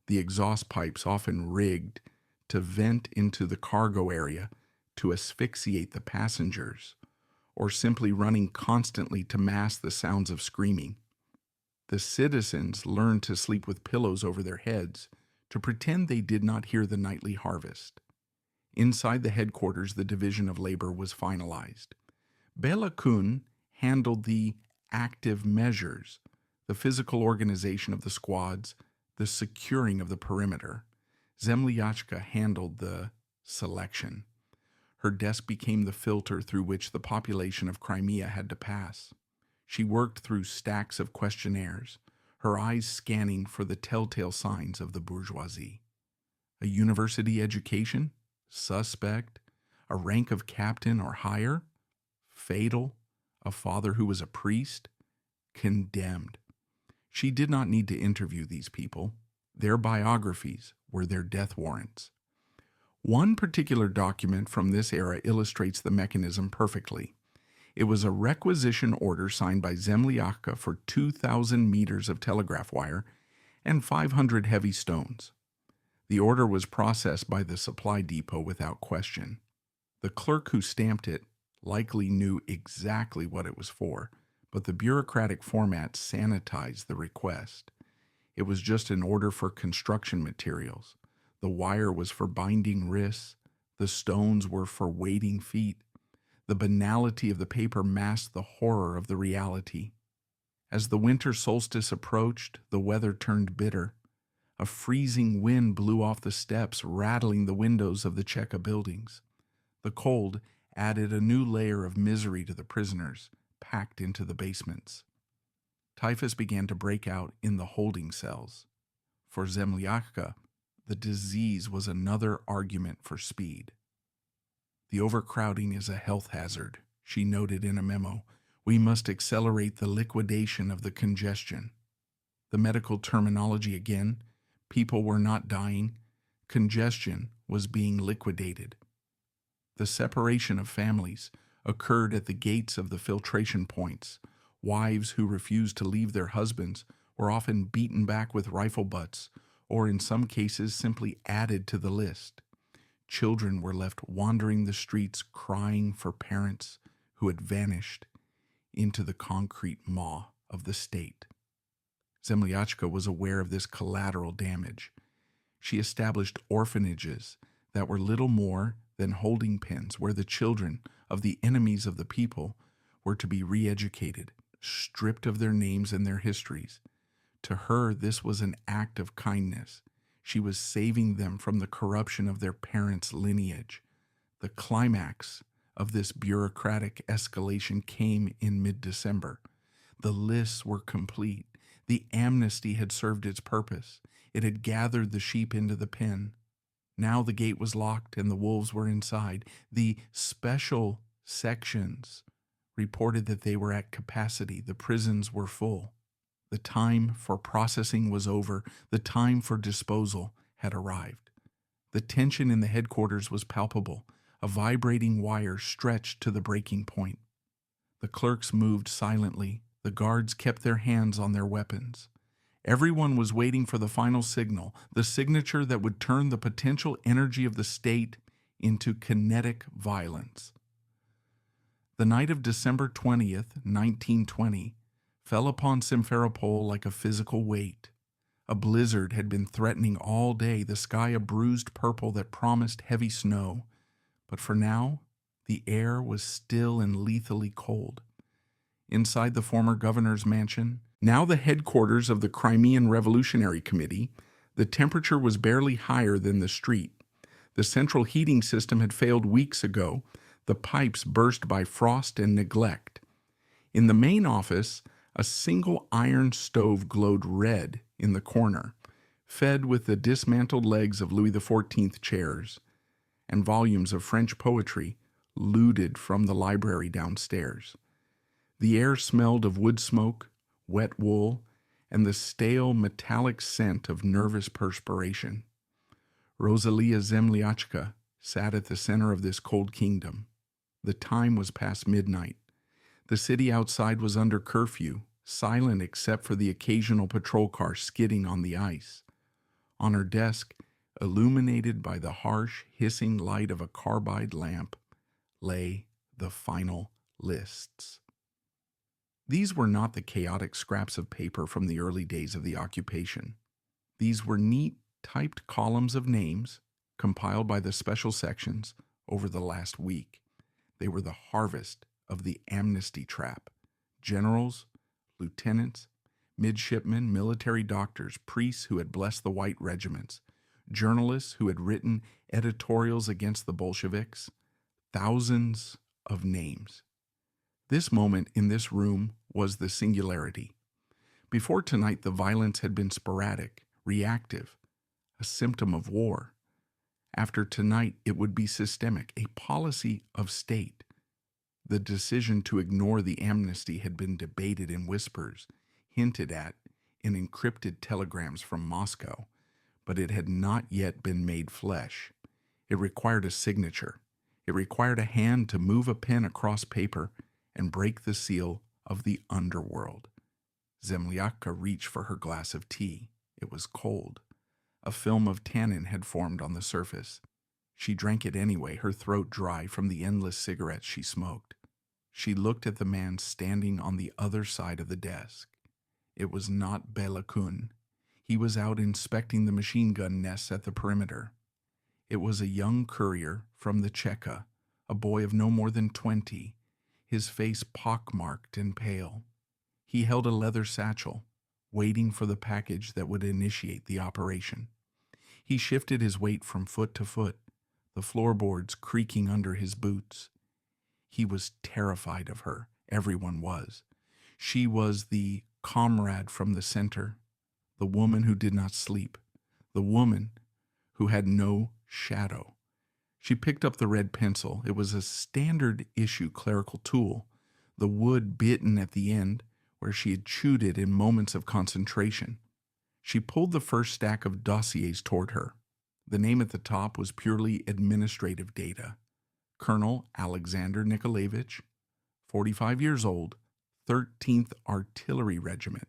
the exhaust pipes often rigged to vent into the cargo area to asphyxiate the passengers, or simply running constantly to mask the sounds of screaming. The citizens learned to sleep with pillows over their heads to pretend they did not hear the nightly harvest. Inside the headquarters, the division of labor was finalized. Bela Kun handled the active measures, the physical organization of the squads, the securing of the perimeter. Zemlyachka handled the selection. Her desk became the filter through which the population of Crimea had to pass. She worked through stacks of questionnaires, her eyes scanning for the telltale signs of the bourgeoisie. A university education? Suspect? A rank of captain or higher? Fatal? A father who was a priest? Condemned. She did not need to interview these people. Their biographies were their death warrants. One particular document from this era illustrates the mechanism perfectly. It was a requisition order signed by Zemlyachka for 2,000 meters of telegraph wire and 500 heavy stones. The order was processed by the supply depot without question. The clerk who stamped it likely knew exactly what it was for, but the bureaucratic format sanitized the request. It was just an order for construction materials. The wire was for binding wrists, the stones were for weighting feet. The banality of the paper masked the horror of the reality. As the winter solstice approached, the weather turned bitter. A freezing wind blew off the steps, rattling the windows of the Cheka buildings. The cold added a new layer of misery to the prisoners, packed into the basements. Typhus began to break out in the holding cells. For Zemlyachka, the disease was another argument for speed. "The overcrowding is a health hazard," she noted in a memo. "We must accelerate the liquidation of the congestion." The medical terminology again: people were not dying, congestion was being liquidated. The separation of families occurred at the gates of the filtration points. Wives who refused to leave their husbands were often beaten back with rifle butts, or in some cases simply added to the list. Children were left wandering the streets crying for parents who had vanished into the concrete maw of the state. Zemlyachka was aware of this collateral damage. She established orphanages that were little more than holding pens where the children of the enemies of the people were to be re-educated, stripped of their names and their histories. To her, this was an act of kindness. She was saving them from the corruption of their parents' lineage. The climax of this bureaucratic escalation came in mid-December. The lists were complete. The amnesty had served its purpose. It had gathered the sheep into the pen. Now the gate was locked and the wolves were inside. The special sections reported that they were at capacity. The prisons were full. The time for processing was over. The time for disposal had arrived. The tension in the headquarters was palpable. A vibrating wire stretched to the breaking point. The clerks moved silently. The guards kept their hands on their weapons. Everyone was waiting for the final signal, the signature that would turn the potential energy of the state into kinetic violence. The night of December 20th, 1920, fell upon Simferopol like a physical weight. A blizzard had been threatening all day, the sky a bruised purple that promised heavy snow. But for now, the air was still and lethally cold. Inside the former governor's mansion, now the headquarters of the Crimean Revolutionary Committee, the temperature was barely higher than the street. The central heating system had failed weeks ago, the pipes burst by frost and neglect. In the main office, a single iron stove glowed red in the corner, fed with the dismantled legs of Louis XIV chairs, and volumes of French poetry looted from the library downstairs. The air smelled of wood smoke, wet wool, and the stale metallic scent of nervous perspiration. Rosalia Zemlyachka sat at the center of this cold kingdom. The time was past midnight. The city outside was under curfew, silent except for the occasional patrol car skidding on the ice. On her desk, illuminated by the harsh, hissing light of a carbide lamp, lay the final lists. These were not the chaotic scraps of paper from the early days of the occupation. These were neat, typed columns of names compiled by the special sections over the last week. They were the harvest of the amnesty trap. Generals, lieutenants, midshipmen, military doctors, priests who had blessed the white regiments, journalists who had written editorials against the Bolsheviks. Thousands of names. This moment in this room was the singularity. Before tonight, the violence had been sporadic, reactive, a symptom of war. After tonight, it would be systemic, a policy of state. The decision to ignore the amnesty had been debated in whispers, hinted at in encrypted telegrams from Moscow, but it had not yet been made flesh. It required a signature. It required a hand to move a pen across paper and break the seal of the underworld. Zemlyachka reached for her glass of tea. It was cold. A film of tannin had formed on the surface. She drank it anyway, her throat dry from the endless cigarettes she smoked. She looked at the man standing on the other side of the desk. It was not Belakun. He was out inspecting the machine gun nests at the perimeter. It was a young courier from the Cheka, a boy of no more than 20, his face pockmarked and pale. He held a leather satchel, waiting for the package that would initiate the operation. He shifted his weight from foot to foot, the floorboards creaking under his boots. He was terrified of her. Everyone was. She was the comrade from the center, the woman who did not sleep, the woman who had no shadow. She picked up the red pencil. It was a standard issue clerical tool, the wood bitten at the end where she had chewed it in moments of concentration. She pulled the first stack of dossiers toward her. The name at the top was purely administrative data. Colonel Alexander Nikolaevich, 45 years old, 13th Artillery Regiment.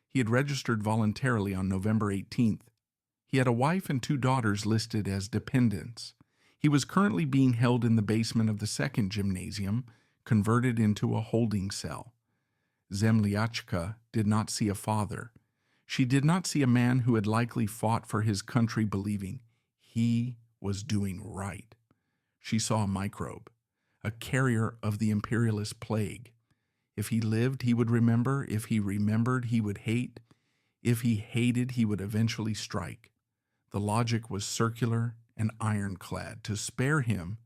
He had registered voluntarily on November 18th. He had a wife and 2 daughters listed as dependents. He was currently being held in the basement of the second gymnasium, converted into a holding cell. Zemlyachka did not see a father. She did not see a man who had likely fought for his country, believing he was doing right. She saw a microbe, a carrier of the imperialist plague. If he lived, he would remember. If he remembered, he would hate. If he hated, he would eventually strike. The logic was circular and ironclad. To spare him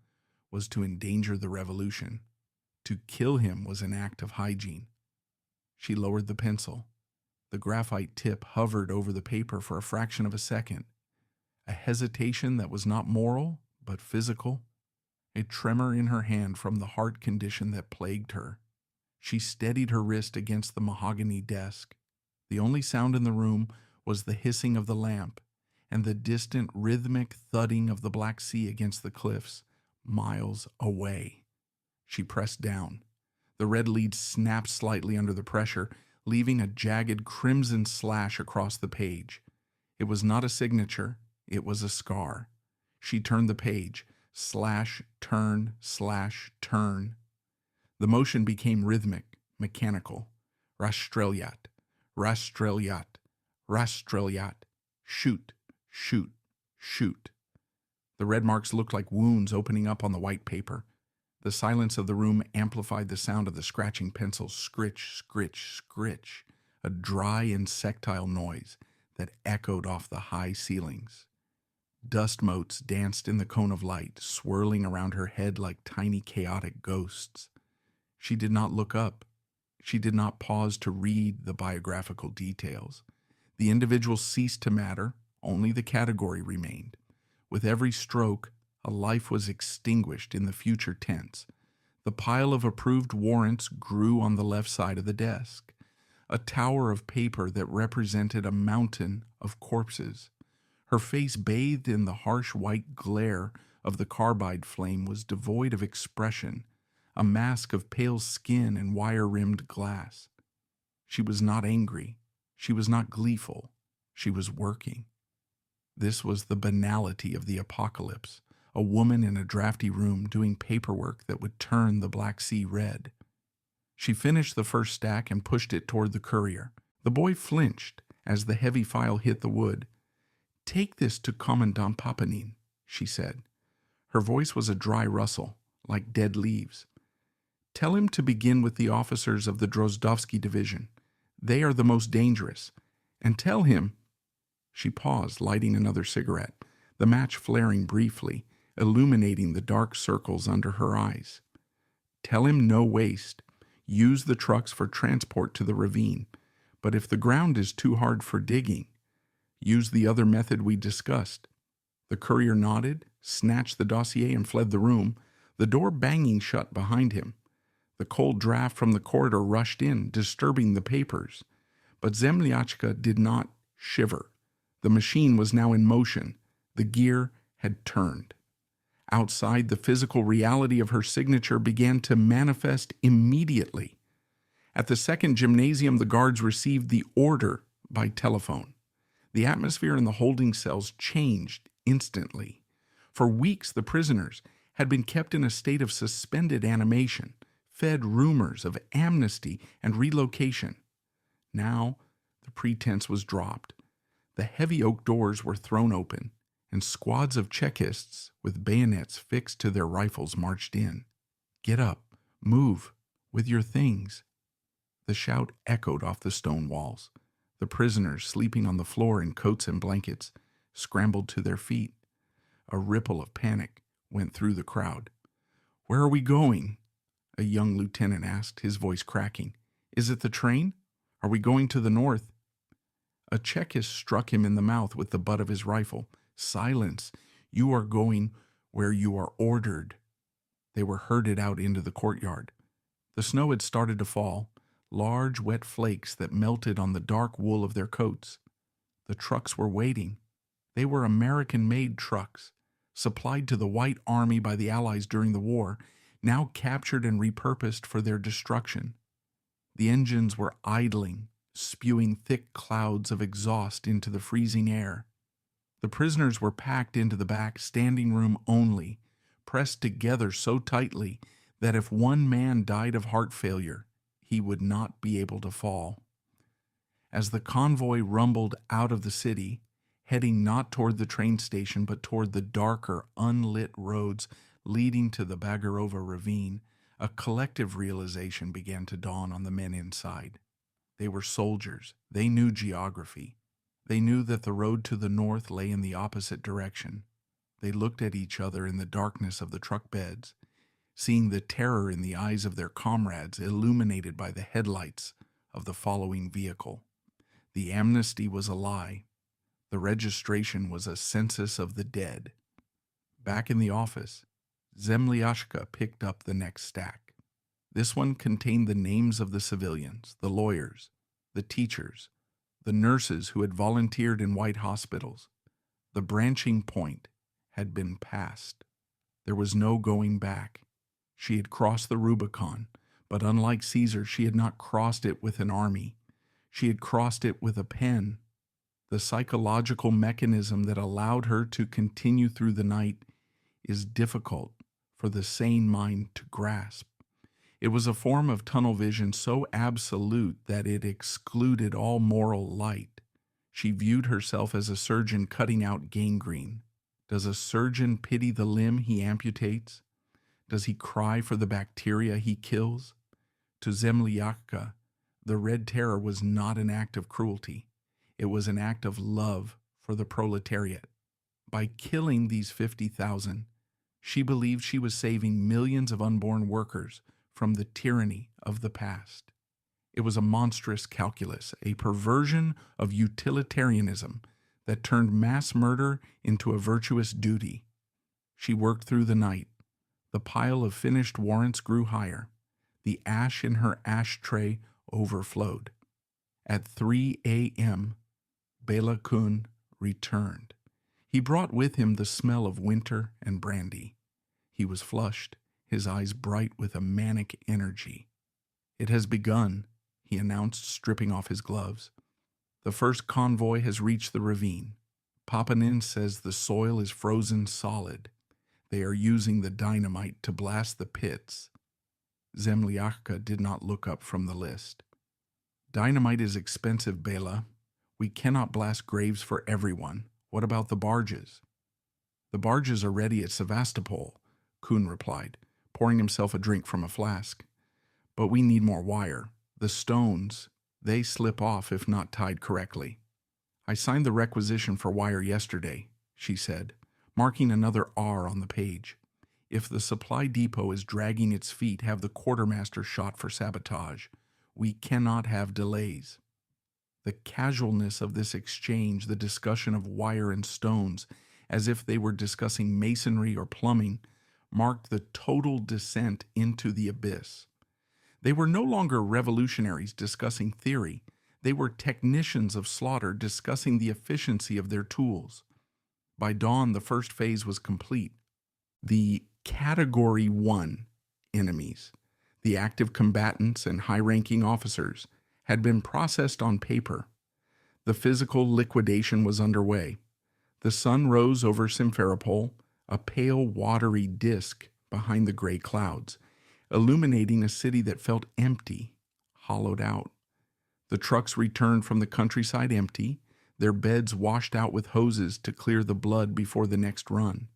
was to endanger the revolution. To kill him was an act of hygiene. She lowered the pencil. The graphite tip hovered over the paper for a fraction of a second. A hesitation that was not moral, but physical. A tremor in her hand from the heart condition that plagued her. She steadied her wrist against the mahogany desk. The only sound in the room was the hissing of the lamp and the distant rhythmic thudding of the Black Sea against the cliffs, miles away. She pressed down. The red lead snapped slightly under the pressure, leaving a jagged crimson slash across the page. It was not a signature, it was a scar. She turned the page. Slash, turn, slash, turn. The motion became rhythmic, mechanical. Rastrelyat, rastrelyat, rastrelyat. Shoot, shoot, shoot. The red marks looked like wounds opening up on the white paper. The silence of the room amplified the sound of the scratching pencil, scritch, scritch, scritch, a dry insectile noise that echoed off the high ceilings. Dust motes danced in the cone of light, swirling around her head like tiny chaotic ghosts. She did not look up. She did not pause to read the biographical details. The individual ceased to matter, only the category remained. With every stroke, a life was extinguished in the future tense. The pile of approved warrants grew on the left side of the desk, a tower of paper that represented a mountain of corpses. Her face, bathed in the harsh white glare of the carbide flame, was devoid of expression, a mask of pale skin and wire-rimmed glass. She was not angry. She was not gleeful. She was working. This was the banality of the apocalypse. A woman in a drafty room doing paperwork that would turn the Black Sea red. She finished the first stack and pushed it toward the courier. The boy flinched as the heavy file hit the wood. "Take this to Commandant Papanin," she said. Her voice was a dry rustle, like dead leaves. "Tell him to begin with the officers of the Drozdovsky division. They are the most dangerous. And tell him—" She paused, lighting another cigarette, the match flaring briefly, illuminating the dark circles under her eyes. "Tell him no waste. Use the trucks for transport to the ravine. But if the ground is too hard for digging, use the other method we discussed." The courier nodded, snatched the dossier, and fled the room, the door banging shut behind him. The cold draft from the corridor rushed in, disturbing the papers. But Zemlyachka did not shiver. The machine was now in motion. The gear had turned. Outside, the physical reality of her signature began to manifest immediately. At the second gymnasium, the guards received the order by telephone. The atmosphere in the holding cells changed instantly. For weeks, the prisoners had been kept in a state of suspended animation, fed rumors of amnesty and relocation. Now, the pretense was dropped. The heavy oak doors were thrown open, and squads of Chekists with bayonets fixed to their rifles marched in. "Get up! Move! With your things!" The shout echoed off the stone walls. The prisoners, sleeping on the floor in coats and blankets, scrambled to their feet. A ripple of panic went through the crowd. "Where are we going?" a young lieutenant asked, his voice cracking. "Is it the train? Are we going to the north?" A Chekist struck him in the mouth with the butt of his rifle. "Silence! You are going where you are ordered." They were herded out into the courtyard. The snow had started to fall, large wet flakes that melted on the dark wool of their coats. The trucks were waiting. They were American-made trucks, supplied to the White Army by the Allies during the war, now captured and repurposed for their destruction. The engines were idling, spewing thick clouds of exhaust into the freezing air. The prisoners were packed into the back standing room only, pressed together so tightly that if one man died of heart failure, he would not be able to fall. As the convoy rumbled out of the city, heading not toward the train station but toward the darker, unlit roads leading to the Bagirova ravine, a collective realization began to dawn on the men inside. They were soldiers. They knew geography. They knew that the road to the north lay in the opposite direction. They looked at each other in the darkness of the truck beds, seeing the terror in the eyes of their comrades illuminated by the headlights of the following vehicle. The amnesty was a lie. The registration was a census of the dead. Back in the office, Zemlyachka picked up the next stack. This one contained the names of the civilians, the lawyers, the teachers, the nurses who had volunteered in white hospitals. The branching point had been passed. There was no going back. She had crossed the Rubicon, but unlike Caesar, she had not crossed it with an army. She had crossed it with a pen. The psychological mechanism that allowed her to continue through the night is difficult for the sane mind to grasp. It was a form of tunnel vision so absolute that it excluded all moral light. She viewed herself as a surgeon cutting out gangrene. Does a surgeon pity the limb he amputates? Does he cry for the bacteria he kills? To Zemlyachka, the Red Terror was not an act of cruelty. It was an act of love for the proletariat. By killing these 50,000, she believed she was saving millions of unborn workers from the tyranny of the past. It was a monstrous calculus, a perversion of utilitarianism that turned mass murder into a virtuous duty. She worked through the night. The pile of finished warrants grew higher. The ash in her ashtray overflowed. At 3 a.m., Bela Kun returned. He brought with him the smell of winter and brandy. He was flushed, his eyes bright with a manic energy. "It has begun," he announced, stripping off his gloves. "The first convoy has reached the ravine. Papanin says the soil is frozen solid. They are using the dynamite to blast the pits." Zemlyachka did not look up from the list. "Dynamite is expensive, Bela. We cannot blast graves for everyone. What about the barges?" "The barges are ready at Sevastopol," Kun replied, pouring himself a drink from a flask. "But we need more wire. The stones, they slip off if not tied correctly." "I signed the requisition for wire yesterday," she said, marking another R on the page. "If the supply depot is dragging its feet, have the quartermaster shot for sabotage. We cannot have delays." The casualness of this exchange, the discussion of wire and stones, as if they were discussing masonry or plumbing, marked the total descent into the abyss. They were no longer revolutionaries discussing theory. They were technicians of slaughter discussing the efficiency of their tools. By dawn, the first phase was complete. The Category 1 enemies, the active combatants and high-ranking officers, had been processed on paper. The physical liquidation was underway. The sun rose over Simferopol, a pale, watery disk behind the gray clouds, illuminating a city that felt empty, hollowed out. The trucks returned from the countryside empty. their beds washed out with hoses to clear the blood before the next run.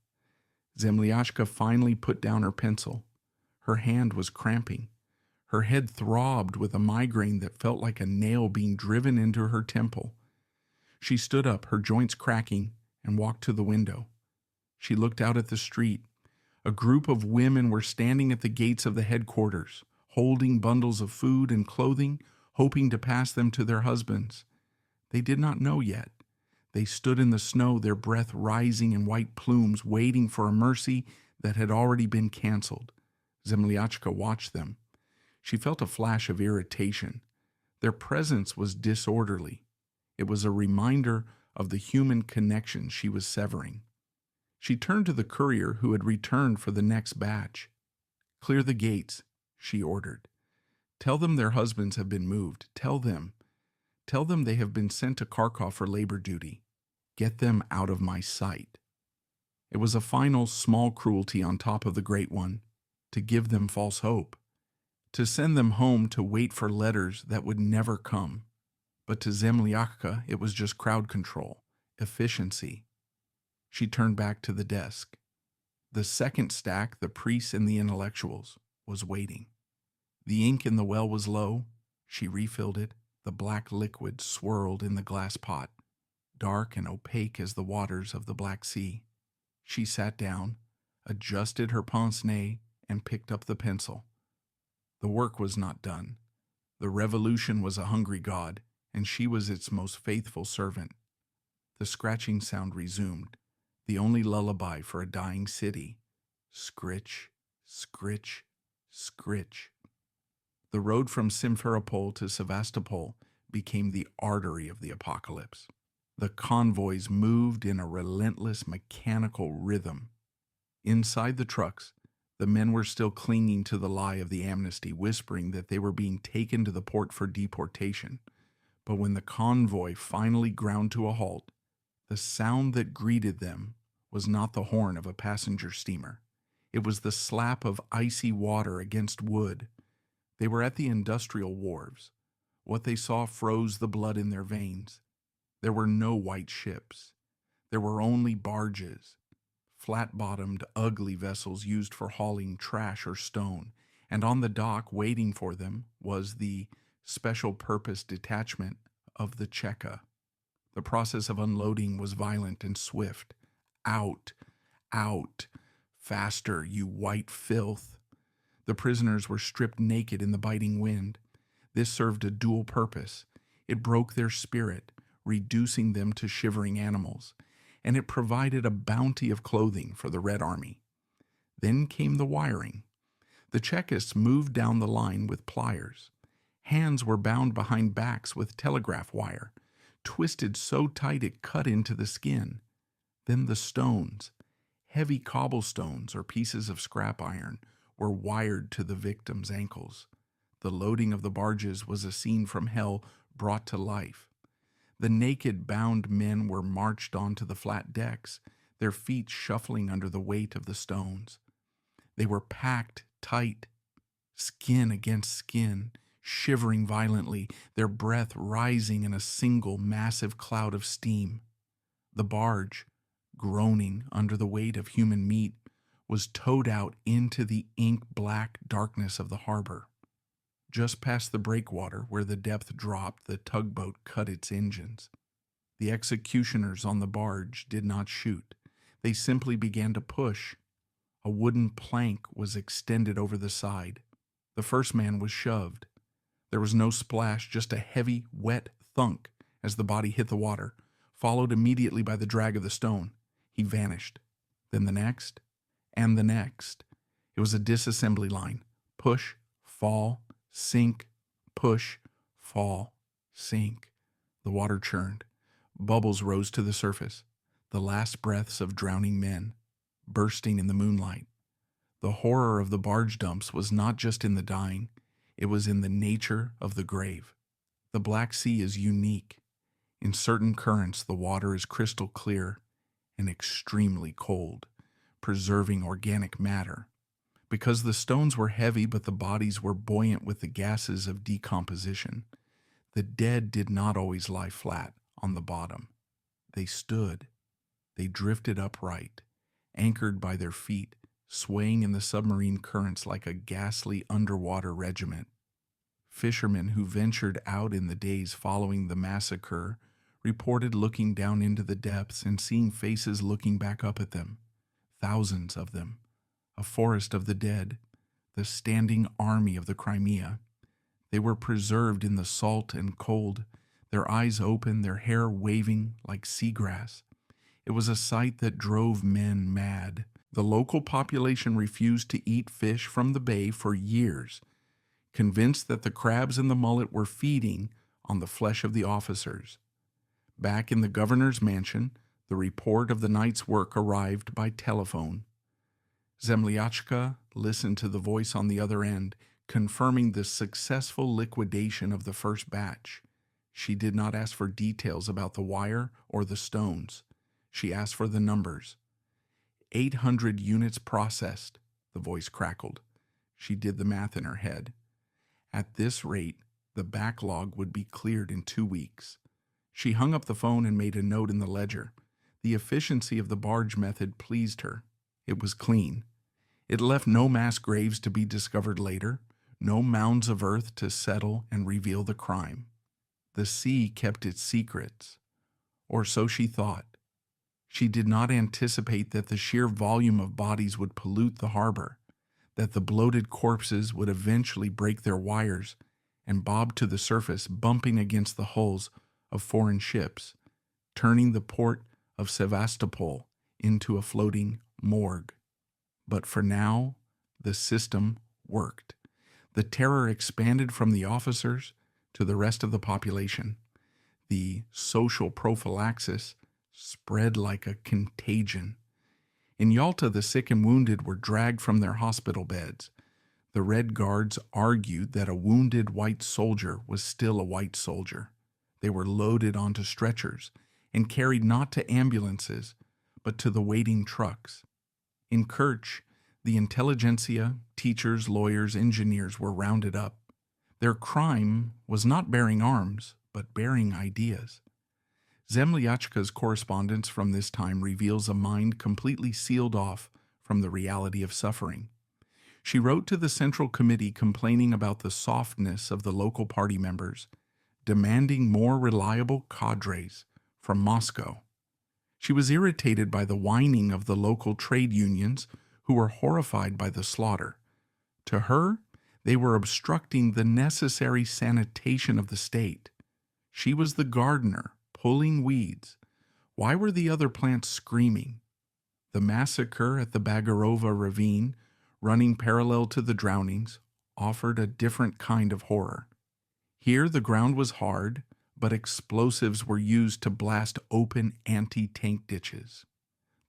Zemlyachka finally put down her pencil. Her hand was cramping. Her head throbbed with a migraine that felt like a nail being driven into her temple. She stood up, her joints cracking, and walked to the window. She looked out at the street. A group of women were standing at the gates of the headquarters, holding bundles of food and clothing, hoping to pass them to their husbands. They did not know yet. They stood in the snow, their breath rising in white plumes, waiting for a mercy that had already been canceled. Zemlyachka watched them. She felt a flash of irritation. Their presence was disorderly. It was a reminder of the human connection she was severing. She turned to the courier who had returned for the next batch. "Clear the gates," she ordered. "Tell them their husbands have been moved. Tell them they have been sent to Kharkov for labor duty. Get them out of my sight." It was a final small cruelty on top of the great one, to give them false hope, to send them home to wait for letters that would never come. But to Zemlyachka, it was just crowd control, efficiency. She turned back to the desk. The second stack, the priests and the intellectuals, was waiting. The ink in the well was low. She refilled it. The black liquid swirled in the glass pot, dark and opaque as the waters of the Black Sea. She sat down, adjusted her pince-nez, and picked up the pencil. The work was not done. The revolution was a hungry god, and she was its most faithful servant. The scratching sound resumed, the only lullaby for a dying city. Scritch, scritch, scritch. The road from Simferopol to Sevastopol became the artery of the apocalypse. The convoys moved in a relentless mechanical rhythm. Inside the trucks, the men were still clinging to the lie of the amnesty, whispering that they were being taken to the port for deportation. But when the convoy finally ground to a halt, the sound that greeted them was not the horn of a passenger steamer. It was the slap of icy water against wood. They were at the industrial wharves. What they saw froze the blood in their veins. There were no white ships. There were only barges, flat-bottomed, ugly vessels used for hauling trash or stone, and on the dock waiting for them was the special-purpose detachment of the Cheka. The process of unloading was violent and swift. Out, out, faster, you white filth. The prisoners were stripped naked in the biting wind. This served a dual purpose. It broke their spirit, reducing them to shivering animals, and it provided a bounty of clothing for the Red Army. Then came the wiring. The Chekists moved down the line with pliers. Hands were bound behind backs with telegraph wire, twisted so tight it cut into the skin. Then the stones, heavy cobblestones or pieces of scrap iron, were wired to the victims' ankles. The loading of the barges was a scene from hell brought to life. The naked, bound men were marched onto the flat decks, their feet shuffling under the weight of the stones. They were packed tight, skin against skin, shivering violently, their breath rising in a single massive cloud of steam. The barge, groaning under the weight of human meat, was towed out into the ink-black darkness of the harbor. Just past the breakwater, where the depth dropped, the tugboat cut its engines. The executioners on the barge did not shoot. They simply began to push. A wooden plank was extended over the side. The first man was shoved. There was no splash, just a heavy, wet thunk as the body hit the water, followed immediately by the drag of the stone. He vanished. Then the next, and the next. It was a disassembly line. Push, fall, sink, push, fall, sink. The water churned. Bubbles rose to the surface. The last breaths of drowning men, bursting in the moonlight. The horror of the barge dumps was not just in the dying, it was in the nature of the grave. The Black Sea is unique. In certain currents, the water is crystal clear and extremely cold, preserving organic matter. Because the stones were heavy but the bodies were buoyant with the gases of decomposition, the dead did not always lie flat. on the bottom. They stood. They drifted upright, anchored by their feet, swaying in the submarine currents like a ghastly underwater regiment. Fishermen who ventured out in the days following the massacre reported looking down into the depths and seeing faces looking back up at them. Thousands of them. A forest of the dead. The standing army of the Crimea. They were preserved in the salt and cold, their eyes open, their hair waving like seagrass. It was a sight that drove men mad. The local population refused to eat fish from the bay for years, convinced that the crabs and the mullet were feeding on the flesh of the officers. Back in the governor's mansion, the report of the night's work arrived by telephone. Zemlyachka listened to the voice on the other end, confirming the successful liquidation of the first batch. She did not ask for details about the wire or the stones. She asked for the numbers. 800 units processed, the voice crackled. She did the math in her head. At this rate, the backlog would be cleared in 2 weeks. She hung up the phone and made a note in the ledger. The efficiency of the barge method pleased her. It was clean. It left no mass graves to be discovered later, no mounds of earth to settle and reveal the crime. The sea kept its secrets, or so she thought. She did not anticipate that the sheer volume of bodies would pollute the harbor, that the bloated corpses would eventually break their wires and bob to the surface, bumping against the hulls of foreign ships, turning the port of Sevastopol into a floating morgue. But for now, the system worked. The terror expanded from the officers to the rest of the population. The social prophylaxis spread like a contagion. In Yalta, the sick and wounded were dragged from their hospital beds. The Red Guards argued that a wounded white soldier was still a white soldier. They were loaded onto stretchers and carried not to ambulances, but to the waiting trucks. In Kerch, the intelligentsia, teachers, lawyers, engineers were rounded up. Their crime was not bearing arms, but bearing ideas. Zemlyachka's correspondence from this time reveals a mind completely sealed off from the reality of suffering. She wrote to the Central Committee complaining about the softness of the local party members, demanding more reliable cadres from Moscow. She was irritated by the whining of the local trade unions, who were horrified by the slaughter. To her, they were obstructing the necessary sanitation of the state. She was the gardener, pulling weeds. Why were the other plants screaming? The massacre at the Bagorova ravine, running parallel to the drownings, offered a different kind of horror. Here the ground was hard, but explosives were used to blast open anti-tank ditches.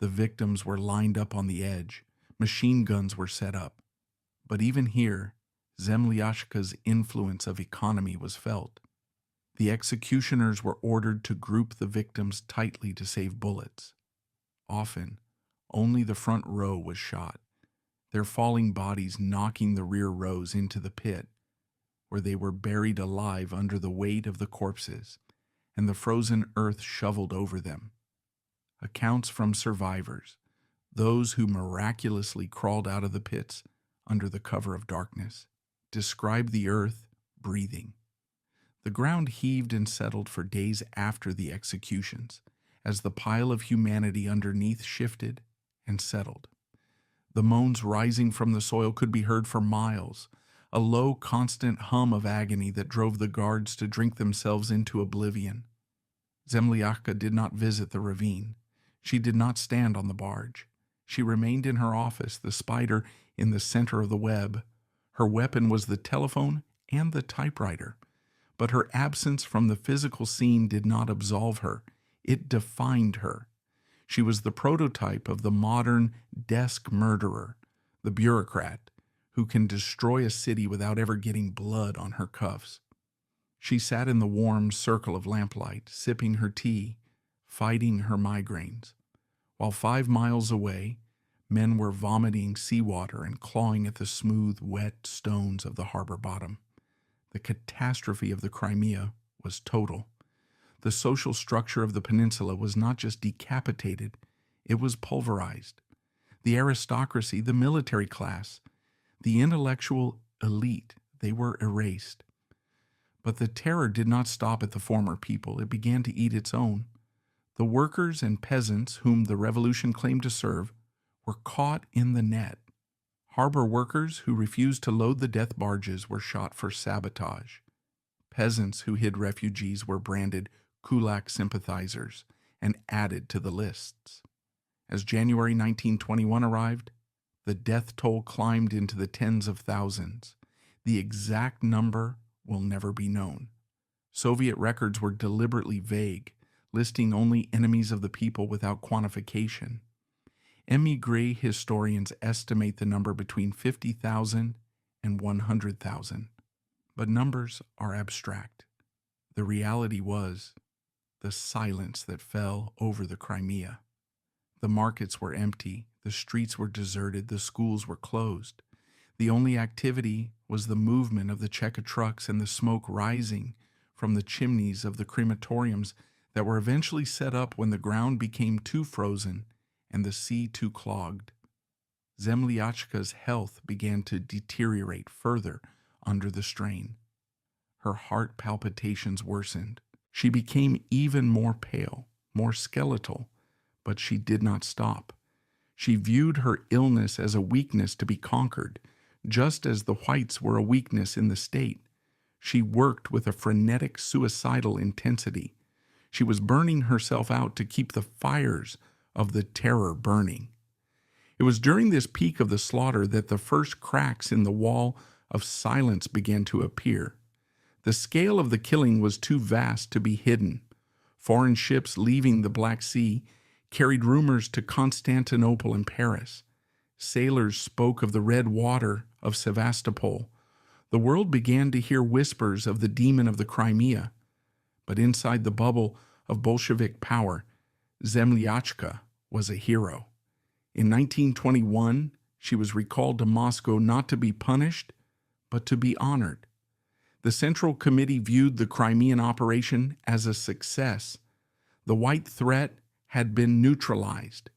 The victims were lined up on the edge. Machine guns were set up. But even here, Zemlyachka's influence of economy was felt. The executioners were ordered to group the victims tightly to save bullets. Often, only the front row was shot, their falling bodies knocking the rear rows into the pit, where they were buried alive under the weight of the corpses, and the frozen earth shoveled over them. Accounts from survivors, those who miraculously crawled out of the pits under the cover of darkness, describe the earth breathing. The ground heaved and settled for days after the executions, as the pile of humanity underneath shifted and settled. The moans rising from the soil could be heard for miles, a low, constant hum of agony that drove the guards to drink themselves into oblivion. Zemlyachka did not visit the ravine. She did not stand on the barge. She remained in her office, the spider in the center of the web. Her weapon was the telephone and the typewriter. But her absence from the physical scene did not absolve her. It defined her. She was the prototype of the modern desk murderer, the bureaucrat, who can destroy a city without ever getting blood on her cuffs. She sat in the warm circle of lamplight, sipping her tea, fighting her migraines, while 5 miles away, men were vomiting seawater and clawing at the smooth, wet stones of the harbor bottom. The catastrophe of the Crimea was total. The social structure of the peninsula was not just decapitated, it was pulverized. The aristocracy, the military class, the intellectual elite, they were erased. But the terror did not stop at the former people. It began to eat its own. The workers and peasants whom the revolution claimed to serve were caught in the net. Harbor workers who refused to load the death barges were shot for sabotage. Peasants who hid refugees were branded Kulak sympathizers and added to the lists. As January 1921 arrived, the death toll climbed into the tens of thousands. The exact number will never be known. Soviet records were deliberately vague, listing only enemies of the people without quantification. Émigré historians estimate the number between 50,000 and 100,000. But numbers are abstract. The reality was the silence that fell over the Crimea. The markets were empty, the streets were deserted, the schools were closed. The only activity was the movement of the Cheka trucks and the smoke rising from the chimneys of the crematoriums that were eventually set up when the ground became too frozen and the sea too clogged. Zemlyachka's health began to deteriorate further under the strain. Her heart palpitations worsened. She became even more pale, more skeletal, but she did not stop. She viewed her illness as a weakness to be conquered, just as the whites were a weakness in the state. She worked with a frenetic, suicidal intensity. She was burning herself out to keep the fires of the terror burning. It was during this peak of the slaughter that the first cracks in the wall of silence began to appear. The scale of the killing was too vast to be hidden. Foreign ships leaving the Black Sea carried rumors to Constantinople and Paris. Sailors spoke of the red water of Sevastopol. The world began to hear whispers of the demon of the Crimea. But inside the bubble of Bolshevik power, Zemlyachka was a hero. In 1921, she was recalled to Moscow not to be punished, but to be honored. The Central Committee viewed the Crimean operation as a success. The white threat had been neutralized.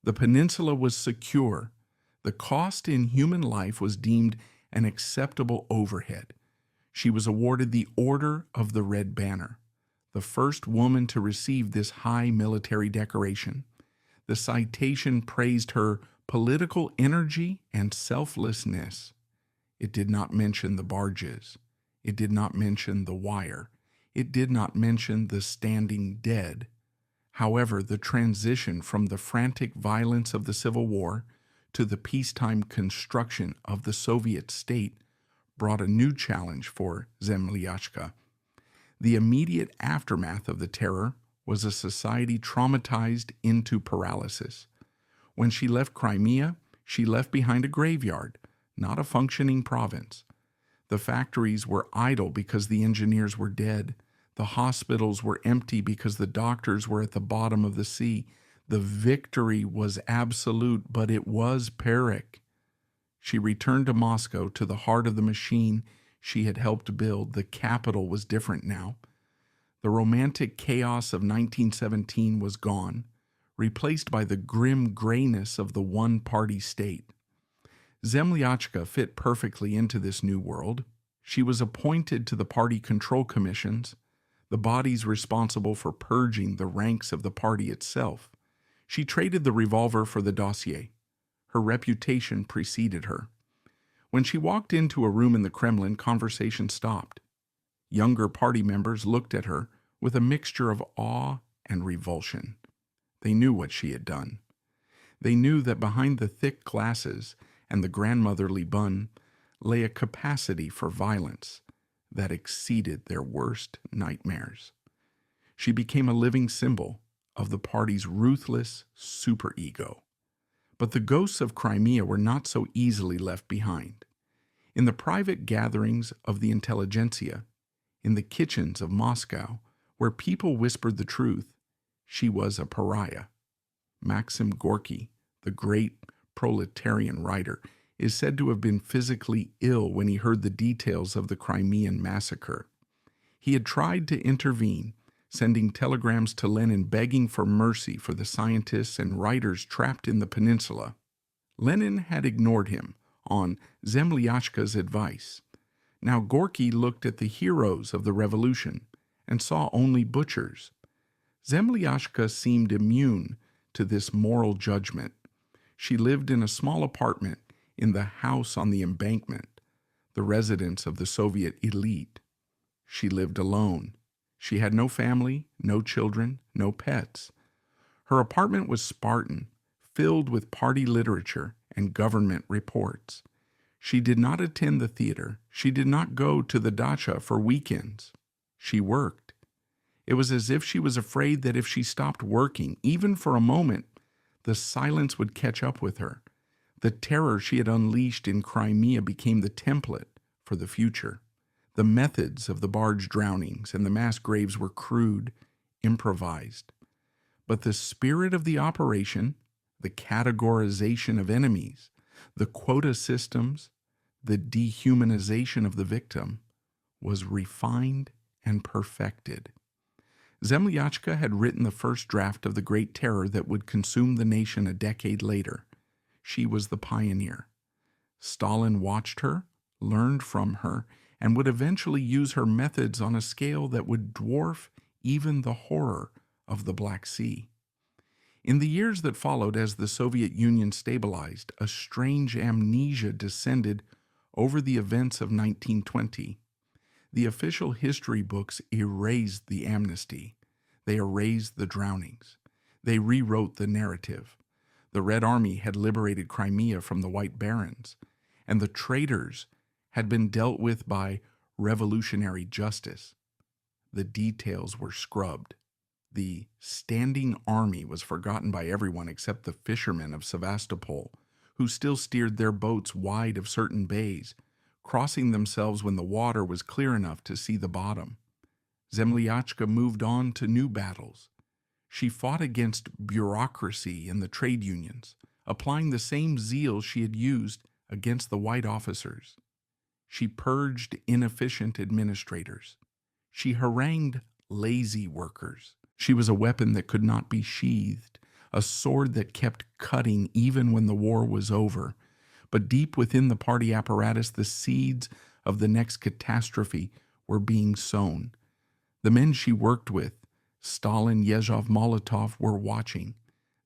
The peninsula was secure. The cost in human life was deemed an acceptable overhead. She was awarded the Order of the Red Banner, the first woman to receive this high military decoration. The citation praised her political energy and selflessness. It did not mention the barges. It did not mention the wire. It did not mention the standing dead. However, the transition from the frantic violence of the Civil War to the peacetime construction of the Soviet state brought a new challenge for Zemlyachka. The immediate aftermath of the terror was a society traumatized into paralysis. When she left Crimea, she left behind a graveyard, not a functioning province. The factories were idle because the engineers were dead. The hospitals were empty because the doctors were at the bottom of the sea. The victory was absolute, but it was Pyrrhic. She returned to Moscow, to the heart of the machine she had helped build. The capital was different now. The romantic chaos of 1917 was gone, replaced by the grim grayness of the one-party state. Zemlyachka fit perfectly into this new world. She was appointed to the party control commissions, the bodies responsible for purging the ranks of the party itself. She traded the revolver for the dossier. Her reputation preceded her. When she walked into a room in the Kremlin, conversation stopped. Younger party members looked at her with a mixture of awe and revulsion. They knew what she had done. They knew that behind the thick glasses and the grandmotherly bun lay a capacity for violence that exceeded their worst nightmares. She became a living symbol of the party's ruthless superego. But the ghosts of Crimea were not so easily left behind. In the private gatherings of the intelligentsia, in the kitchens of Moscow, where people whispered the truth, she was a pariah. Maxim Gorky, the great proletarian writer, is said to have been physically ill when he heard the details of the Crimean massacre. He had tried to intervene, sending telegrams to Lenin begging for mercy for the scientists and writers trapped in the peninsula. Lenin had ignored him on Zemlyachka's advice. Now Gorky looked at the heroes of the revolution and saw only butchers. Zemlyachka seemed immune to this moral judgment. She lived in a small apartment in the house on the embankment, the residence of the Soviet elite. She lived alone. She had no family, no children, no pets. Her apartment was Spartan, filled with party literature and government reports. She did not attend the theater. She did not go to the dacha for weekends. She worked. It was as if she was afraid that if she stopped working, even for a moment, the silence would catch up with her. The terror she had unleashed in Crimea became the template for the future. The methods of the barge drownings and the mass graves were crude, improvised. But the spirit of the operation, the categorization of enemies, the quota systems, the dehumanization of the victim, was refined and perfected. Zemlyachka had written the first draft of the Great Terror that would consume the nation a decade later. She was the pioneer. Stalin watched her, learned from her, and would eventually use her methods on a scale that would dwarf even the horror of the Black Sea. In the years that followed, as the Soviet Union stabilized, a strange amnesia descended over the events of 1920. The official history books erased the amnesty. They erased the drownings. They rewrote the narrative. The Red Army had liberated Crimea from the White Barons, and the traitors had been dealt with by revolutionary justice. The details were scrubbed. The standing army was forgotten by everyone except the fishermen of Sevastopol, who still steered their boats wide of certain bays, crossing themselves when the water was clear enough to see the bottom. Zemlyachka moved on to new battles. She fought against bureaucracy and the trade unions, applying the same zeal she had used against the white officers. She purged inefficient administrators. She harangued lazy workers. She was a weapon that could not be sheathed, a sword that kept cutting even when the war was over. But deep within the party apparatus, the seeds of the next catastrophe were being sown. The men she worked with, Stalin, Yezhov, Molotov, were watching.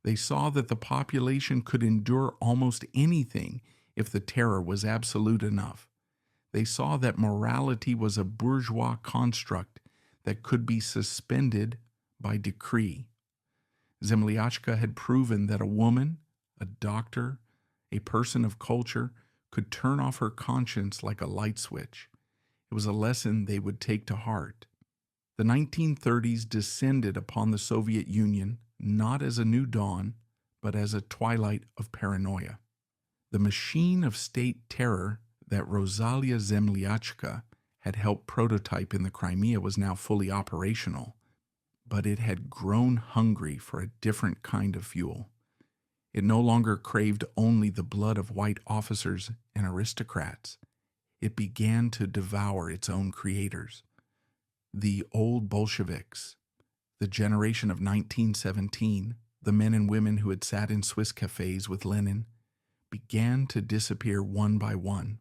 They saw that the population could endure almost anything if the terror was absolute enough. They saw that morality was a bourgeois construct that could be suspended by decree. Zemlyachka had proven that a woman, a doctor, a person of culture could turn off her conscience like a light switch. It was a lesson they would take to heart. The 1930s descended upon the Soviet Union not as a new dawn, but as a twilight of paranoia. The machine of state terror that Rosalia Zemlyachka had helped prototype in the Crimea was now fully operational, but it had grown hungry for a different kind of fuel. It no longer craved only the blood of white officers and aristocrats. It began to devour its own creators. The old Bolsheviks, the generation of 1917, the men and women who had sat in Swiss cafes with Lenin, began to disappear one by one.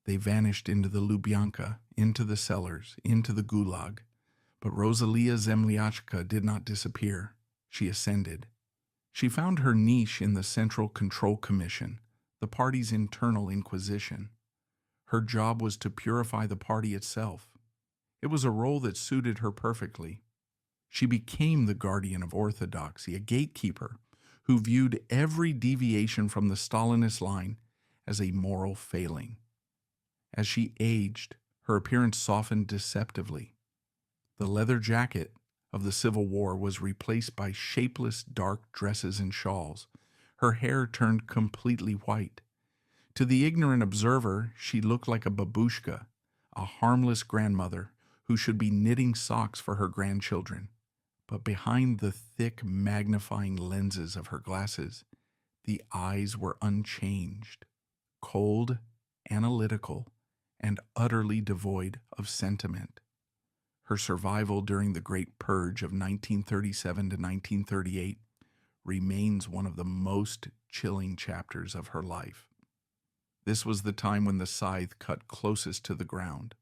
They vanished into the Lubyanka, into the cellars, into the Gulag. But Rosalia Zemlyachka did not disappear. She ascended. She found her niche in the Central Control Commission, the party's internal inquisition. Her job was to purify the party itself. It was a role that suited her perfectly. She became the guardian of orthodoxy, a gatekeeper who viewed every deviation from the Stalinist line as a moral failing. As she aged, her appearance softened deceptively. The leather jacket of the Civil War was replaced by shapeless dark dresses and shawls. Her hair turned completely white. To the ignorant observer, she looked like a babushka, a harmless grandmother who should be knitting socks for her grandchildren. But behind the thick, magnifying lenses of her glasses, the eyes were unchanged, cold, analytical, and utterly devoid of sentiment. Her survival during the Great Purge of 1937 to 1938 remains one of the most chilling chapters of her life. This was the time when the scythe cut closest to the ground.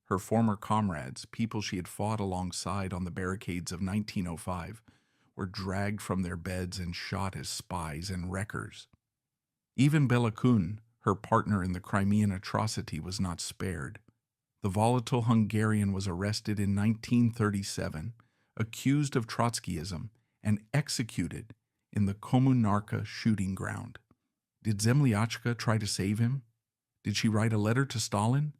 Her former comrades, people she had fought alongside on the barricades of 1905, were dragged from their beds and shot as spies and wreckers. Even Bela Kun, her partner in the Crimean atrocity, was not spared. The volatile Hungarian was arrested in 1937, accused of Trotskyism, and executed in the Komunarka shooting ground. Did Zemlyachka try to save him? Did she write a letter to Stalin,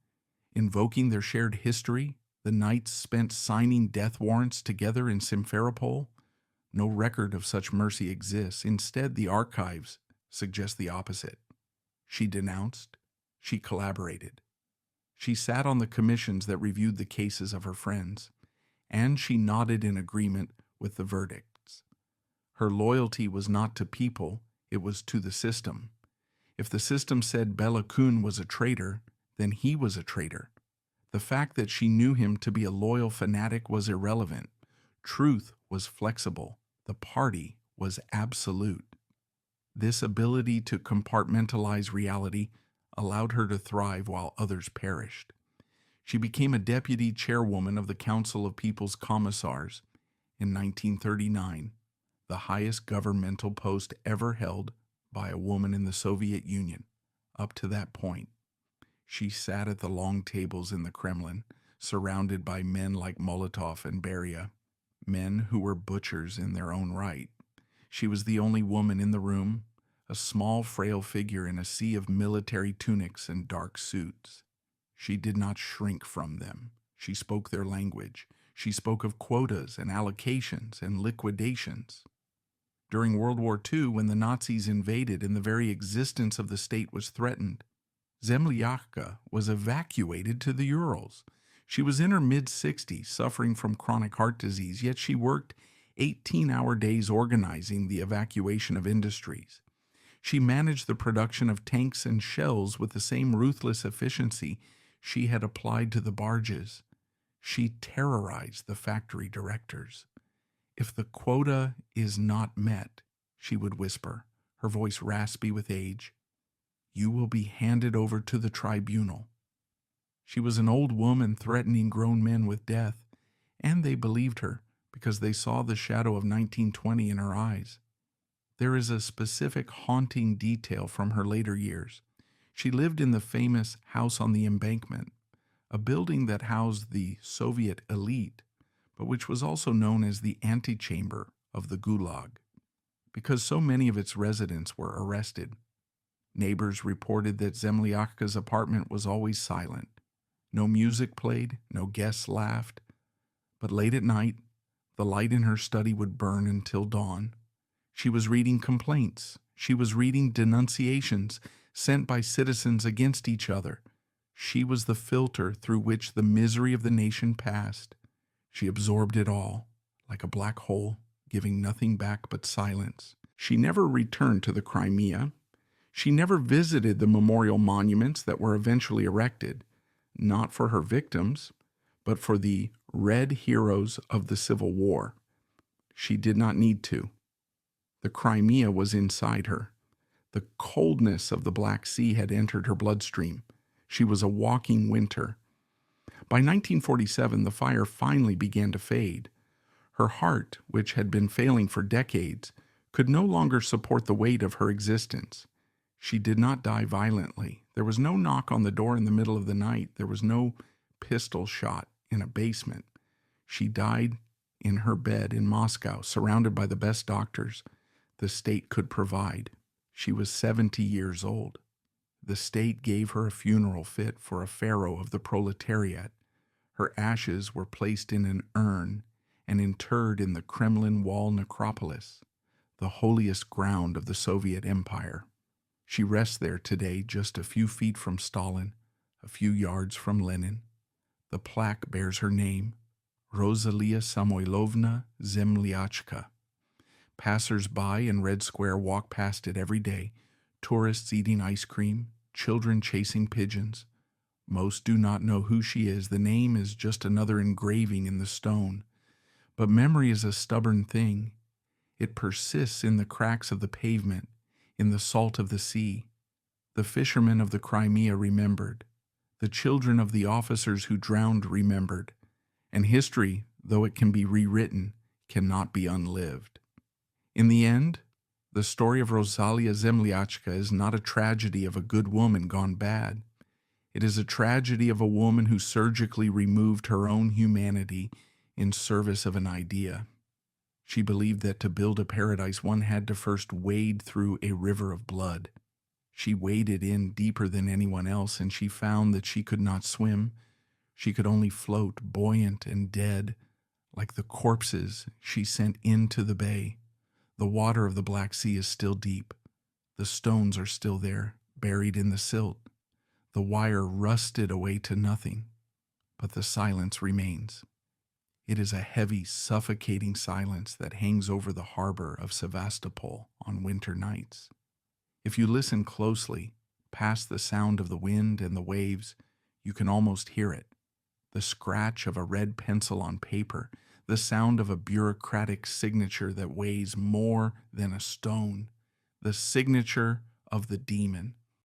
invoking their shared history, the nights spent signing death warrants together in Simferopol? No record of such mercy exists. Instead, the archives suggest the opposite. She denounced, she collaborated. She sat on the commissions that reviewed the cases of her friends, and she nodded in agreement with the verdicts. Her loyalty was not to people, it was to the system. If the system said Bela Kun was a traitor, then he was a traitor. The fact that she knew him to be a loyal fanatic was irrelevant. Truth was flexible. The party was absolute. This ability to compartmentalize reality allowed her to thrive while others perished. She became a deputy chairwoman of the Council of People's Commissars in 1939, the highest governmental post ever held by a woman in the Soviet Union. Up to that point, she sat at the long tables in the Kremlin, surrounded by men like Molotov and Beria, men who were butchers in their own right. She was the only woman in the room, a small, frail figure in a sea of military tunics and dark suits. She did not shrink from them. She spoke their language. She spoke of quotas and allocations and liquidations. During World War II, when the Nazis invaded and the very existence of the state was threatened, Zemlyachka was evacuated to the Urals. She was in her mid-60s, suffering from chronic heart disease, yet she worked 18-hour days organizing the evacuation of industries. She managed the production of tanks and shells with the same ruthless efficiency she had applied to the barges. She terrorized the factory directors. "If the quota is not met," she would whisper, her voice raspy with age, "you will be handed over to the tribunal." She was an old woman threatening grown men with death, and they believed her because they saw the shadow of 1920 in her eyes. There is a specific haunting detail from her later years. She lived in the famous House on the Embankment, a building that housed the Soviet elite, but which was also known as the antechamber of the Gulag, because so many of its residents were arrested. Neighbors reported that Zemlyachka's apartment was always silent. No music played, no guests laughed, but late at night, the light in her study would burn until dawn. She was reading complaints. She was reading denunciations sent by citizens against each other. She was the filter through which the misery of the nation passed. She absorbed it all, like a black hole, giving nothing back but silence. She never returned to the Crimea. She never visited the memorial monuments that were eventually erected, not for her victims, but for the red heroes of the Civil War. She did not need to. The Crimea was inside her. The coldness of the Black Sea had entered her bloodstream. She was a walking winter. By 1947, the fire finally began to fade. Her heart, which had been failing for decades, could no longer support the weight of her existence. She did not die violently. There was no knock on the door in the middle of the night. There was no pistol shot in a basement. She died in her bed in Moscow, surrounded by the best doctors the state could provide. She was 70 years old. The state gave her a funeral fit for a pharaoh of the proletariat. Her ashes were placed in an urn and interred in the Kremlin Wall necropolis, the holiest ground of the Soviet Empire. She rests there today, just a few feet from Stalin, a few yards from Lenin. The plaque bears her name, Rosalia Samoilovna Zemlyachka. Passers-by in Red Square walk past it every day, tourists eating ice cream, children chasing pigeons. Most do not know who she is. The name is just another engraving in the stone. But memory is a stubborn thing. It persists in the cracks of the pavement, in the salt of the sea. The fishermen of the Crimea remembered. The children of the officers who drowned remembered. And history, though it can be rewritten, cannot be unlived. In the end, the story of Rosalia Zemlyachka is not a tragedy of a good woman gone bad. It is a tragedy of a woman who surgically removed her own humanity in service of an idea. She believed that to build a paradise, one had to first wade through a river of blood. She waded in deeper than anyone else, and she found that she could not swim. She could only float, buoyant and dead, like the corpses she sent into the bay. The water of the Black Sea is still deep. The stones are still there, buried in the silt. The wire rusted away to nothing, but the silence remains. It is a heavy, suffocating silence that hangs over the harbor of Sevastopol on winter nights. If you listen closely, past the sound of the wind and the waves, you can almost hear it. The scratch of a red pencil on paper, the sound of a bureaucratic signature that weighs more than a stone, the signature of the demon,